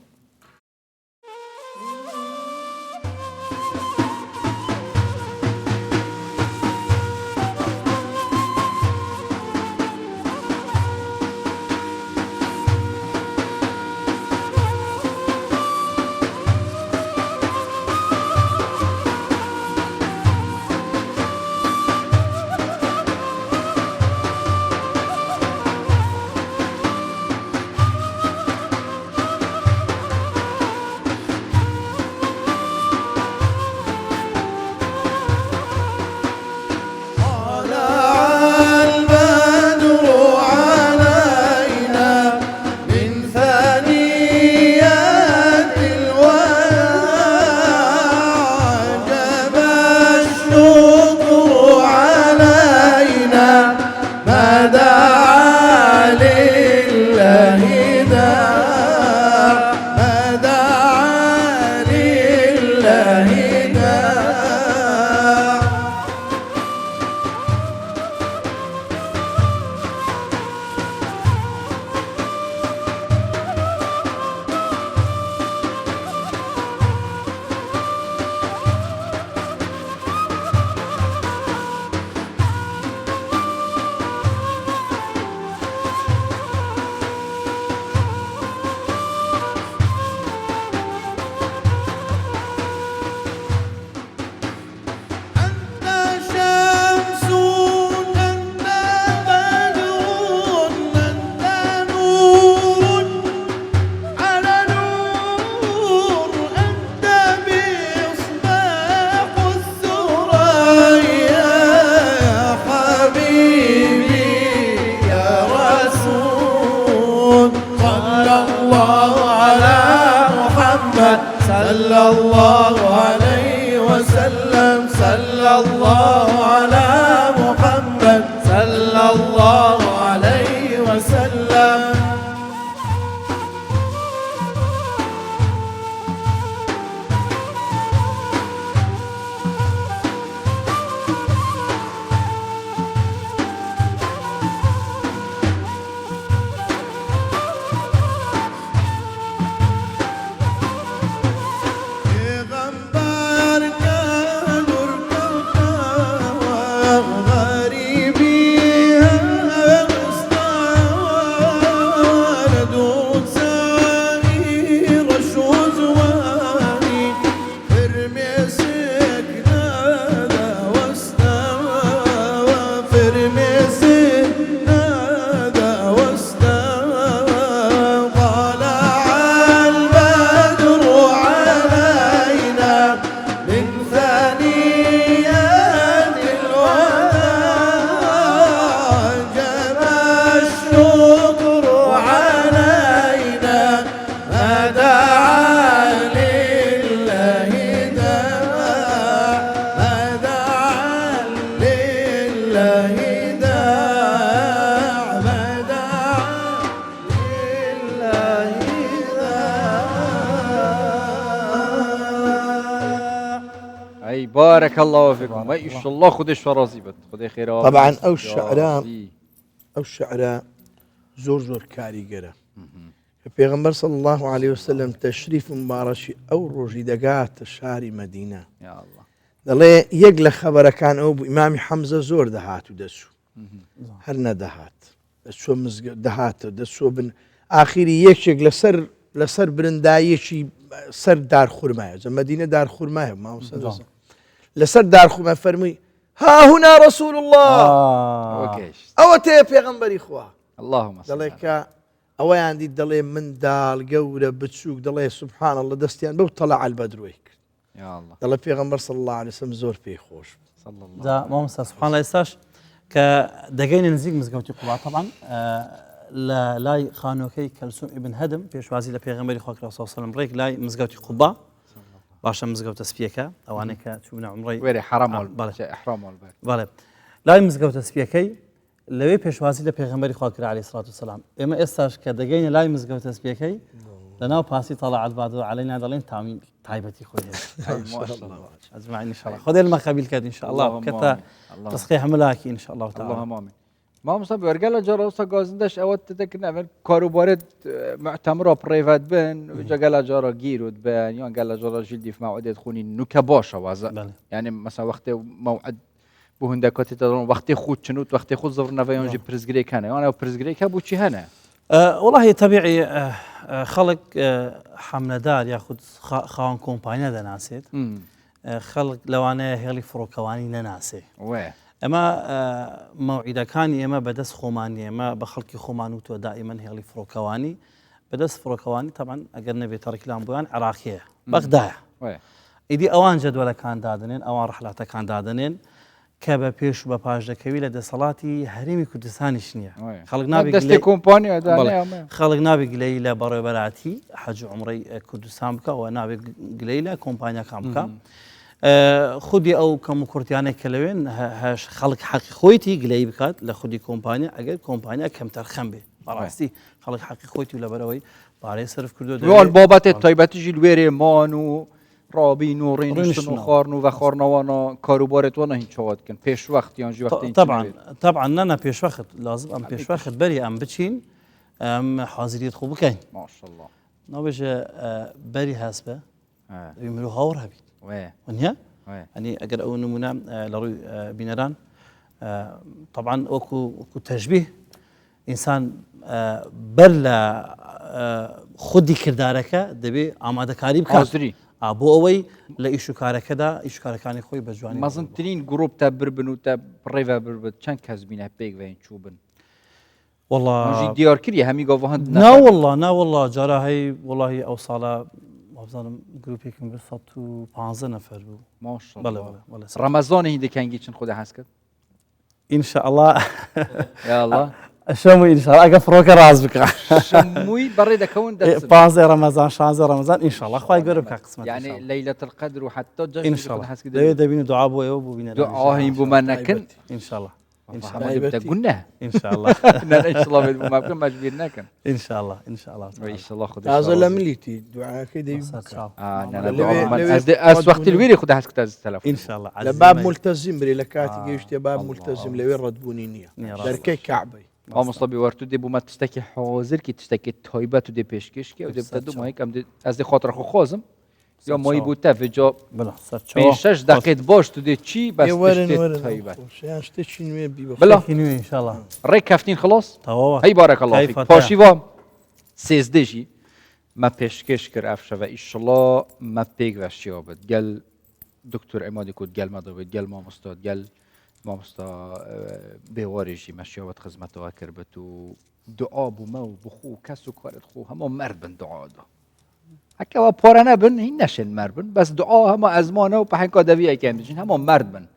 صلى الله عليه وسلم صلى الله على محمد صلى الله عليه وسلم بارك الله فيكم ما شاء الله خودش راضي بد خدای خیره طبعا او شعراء زور كاريجرة پیغمبر صلى الله عليه وسلم تشريف مبارشي او روجي دقات شاري مدينة يا الله دلي يقل خبر كان او امام حمزة زور دهات ودسو هل ندهات دسو دهات دسو بن اخيري يكشك لسر برندايشي سر دار خرماية مدينة دار خرماية ما هو لسر دار خرماية فرمي ها هنا رسول الله او تي پیغمبري خوا اللهم صل دليك او عندي دلي من دال قوره بتسوق دلي سبحان الله دستيان بو طلع البدر ويك يا الله دلي پیغمبر صلى الله عليه وسلم زور في خوش صلى الله دا مام سبحان الله يستاش كدقين نزيق مزقوتي قبا طبعا لا خانوكي كلثوم ابن هدم بيشوازي لبيغمبري خاك رسول صلى الله عليه وسلم ريك لا مزقوتي قبا باشا مزقوت سبيكا او انا كتشوفنا عمري ويري حرام احرام والبال بالي لا مزقوت سبيكي لوي پێشوازی لە پێغەمبەری خوا کرا عەلەیهی سڵات وسەلام ئێمە ئێستاش کە دەگەینە لای مزگەوت تەسبیحەکەی لەناو پاسی تەڵەعەت بادر عەلەینا دەڵێن تامی تایبەتی خۆی هەیە ئەجمعین ئینشاءالله خودێ لەمە قەبیل کات ئینشاءالله کەتە ڕزقی هەمولاکی ئینشاءالله تعالی اللهم آمين ما مصاب ورجال جرا وسا گازندش اوت تذكرنا اول كاروبارت معتمره بريفات بن وجا جرا جيرود بن يعني قال جرا جلدي في موعد خوني نكباشا وازا يعني مثلا وقت موعد بو هندكات تدرون وقت خود شنوت وقت خود زورنا فيان جي برزجري كان انا برزجري كابو شي هنا والله طبيعي خلق حمله دار ياخذ خان كومبانيا دناسيت خلق لو انا هيلي فروكواني نناسي اما موعده كان اما بدس خوماني اما بخلقي خومانوت دائما هيلي فروكواني بدس فروكواني طبعا اجنبي ترك لهم بوان عراقيه بغداد ايدي اوان جدول كان دادنين اوان رحلات كان دادنين كبا بيش وباج دكوي لدى صلاتي هريمي كردستاني شنيا خلق نابي دستي كومبانيا دانيا خلق نابي قليله برا بلاتي حج عمري كردستان بكا ونابي قليله كومبانيا كامكا خودي او كم كورتيانه كلوين هاش خلق حقي خويتي قلي بكات لخودي كومبانيا اجل كومبانيا كم ترخم به براستي خلق حقي خويتي ولا بروي باري صرف كردو وال بابات الطيبات جي الويري مانو رابي نورين شنو خارنو و خارنوانا كاروبارت وانا هیچ وقت کن پیش وقت یعنی وقت طبعا نه پیش وقت لازم ام پیش وقت بری ام بچین ام حاضریت خوب بکن ما شاء الله نباشه بری حسبه يملو هاور هبي ونيا يعني اگر او نمونه لروي بينران طبعا اكو تشبيه انسان برلا خودي كردارك دبي اماده كاري بك ابو اوي لا ايشو كاركدا ايشو كاركاني خوي بجواني مازن ترين جروب تاع بربن وتاع بريفا بربت كان كازبينه بيك وين تشوبن والله نجي ديار كري همي قوفهن نا والله جرى هي والله اوصاله مابزانم جروبي كم بصتو 15 نفر بو ما شاء الله والله رمضان هيدي كان جيتشن خذها حسكت ان شاء الله يا الله شموي ان شاء الله اقفروك راس بك شموي بريده كون درس 15 رمضان 16 رمضان ان شاء الله اخوي يقرب قسمت يعني ليله القدر وحتى جشن ان شاء الله ده بينو دعاء بو يوبو بينا دعاء بمنكن ان شاء الله ان شاء الله قلنا ان شاء الله ان شاء الله ما كان مجبرنا كان ان شاء الله ان شاء الله ان شاء الله خذ هذا لمليتي دعاء كده انا وقت الويري خذ حسك التلفون ان شاء الله لباب ملتزم بريلكاتي جيشتي باب ملتزم لوين ردبونينيا دركي كعبي مصطفى ورتو دي بوما تشتكي حاضر كي تشتكي تويبات ودي بيشكش كي ودي بدو ما هيك ام از خاطر خو خازم يا ماي بوتا في جو بلا بيشش دقيقه باش تدي تشي بس تشتي تويبات يعني تشتي نوي بلا ان شاء الله ريك كافتين خلاص هي بارك الله فيك باشي فام سيز ديجي ما بيشكش كر افشه و ان شاء الله ما بيك وشيابت قال دكتور عمادي كود قال ما ضبط قال ما مستاد قال ما مستا بوارجي مشيوت خدمته كربت و دعاء بو بخو كسو كارت خو هما مرد بن دعاء ده هكا و پارنه بن هی نشن مرد بن بس دعاء هما ازمانه و پهنکا دویه کم بجین هما مرد بن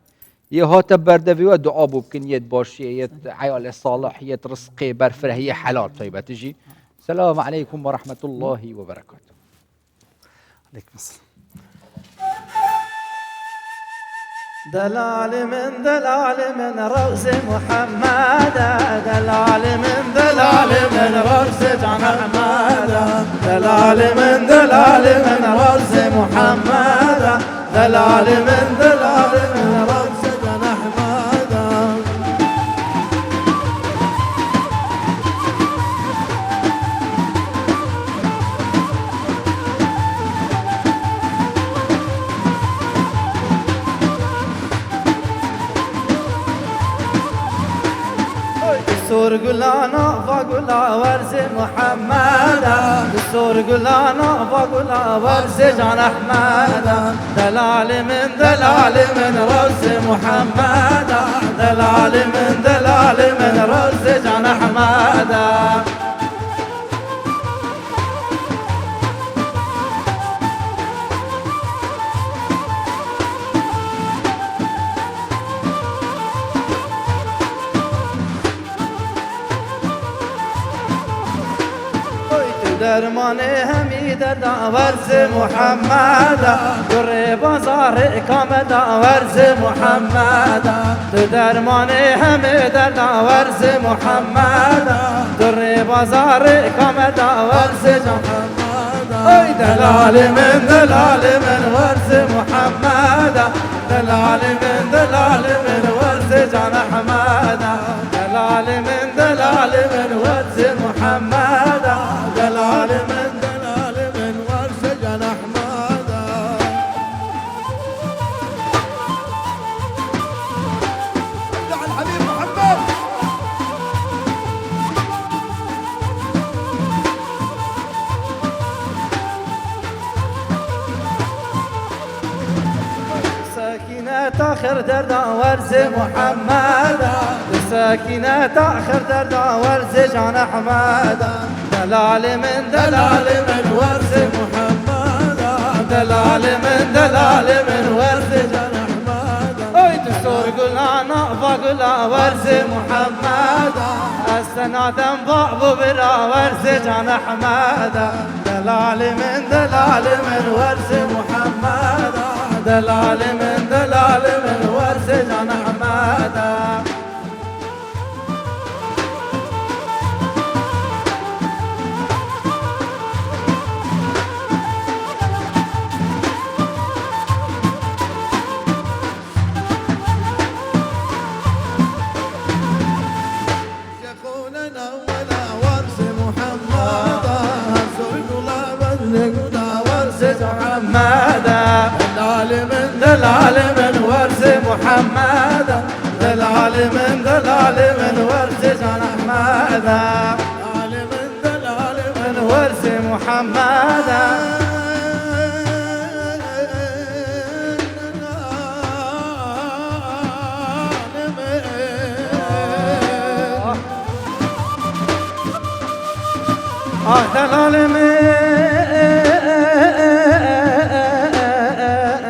یه هات بردوی و دعاء بو بکن یت باشی یت عیال صالح یت رزقی برفره یه حلال طيبه تجي السلام عليكم ورحمه الله وبركاته عليكم السلام دلال من روز محمد دلال من روز محمد دلال من روز محمد دلال من دستور قلانا فقلا ورز محمدا دستور قلانا فقلا ورز جان أحمدا دلال من روز محمدا دلال من روز جان أحمدا درمان همی دردا ورز محمدا در بازار کامدا ورز محمدا تو درمان همی دردا ورز محمدا در بازار کامدا ورز محمدا ای دلال من ورز محمدا دلال من ورز جان احمدا دلال من ورز محمدا دلال من ورز جان احمدا دع الحبيب محمد ساكنة آخر دردا ورز محمدا ساكنة آخر دردا ورز جان أحمدا دلال من ورز محمدا دلال من ورز جان أحمدا أي دستور قلانا فقلا ورز محمدا السنادم بابو برا ورز جان أحمدا دلال من ورز محمدا دلال من ورز جان أحمدا يقولنا ولا ورز محمدا سرقنا ورز محمدا دلال من ورز محمدا دلال من ورز جان أحمدا دلال من ورز محمدا دلال من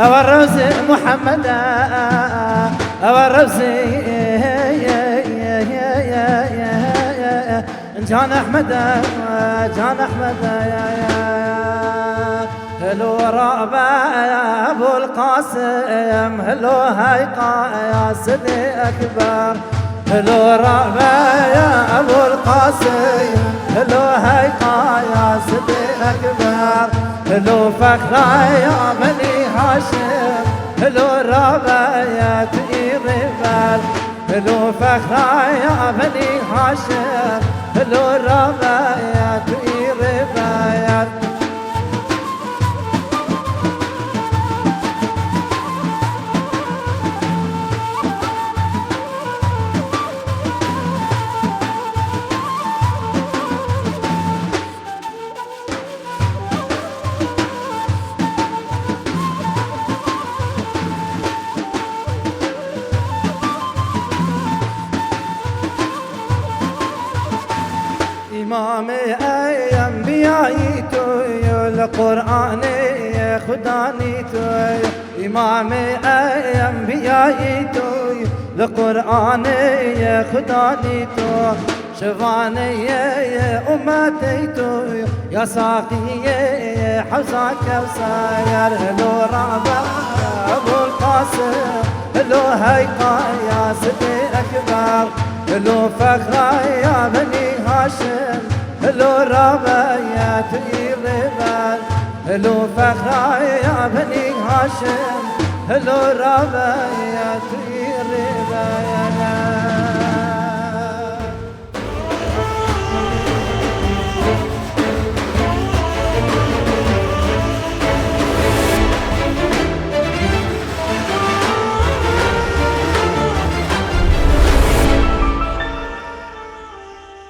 الروز محمدا الروز جان أحمدا هلو رابع يا أبو القاسم هلو هيقا يا سيدي أكبر هلو رابع يا أبو القاسم هلو هيقا يا سيدي أكبر هلو فخرة يا بني هاشم هلو رابع يا تقير بال هلو فخرة يا بني هاشم هلو رابع يا تقير بال إمام أي أنبيائي توي القرآن خداني توي إمام أي أنبيائي توي القرآن خداني توي شفاني أمتي توي يا ساقي حوزة كوثر هلو رابع أبو القاسم هلو هيقا يا سيدي أكبر هلو فخرة يا بني هاشم هلو رابع يا تقير بال هلو فخرة يا بني هاشم هلو رابع يا تقير بال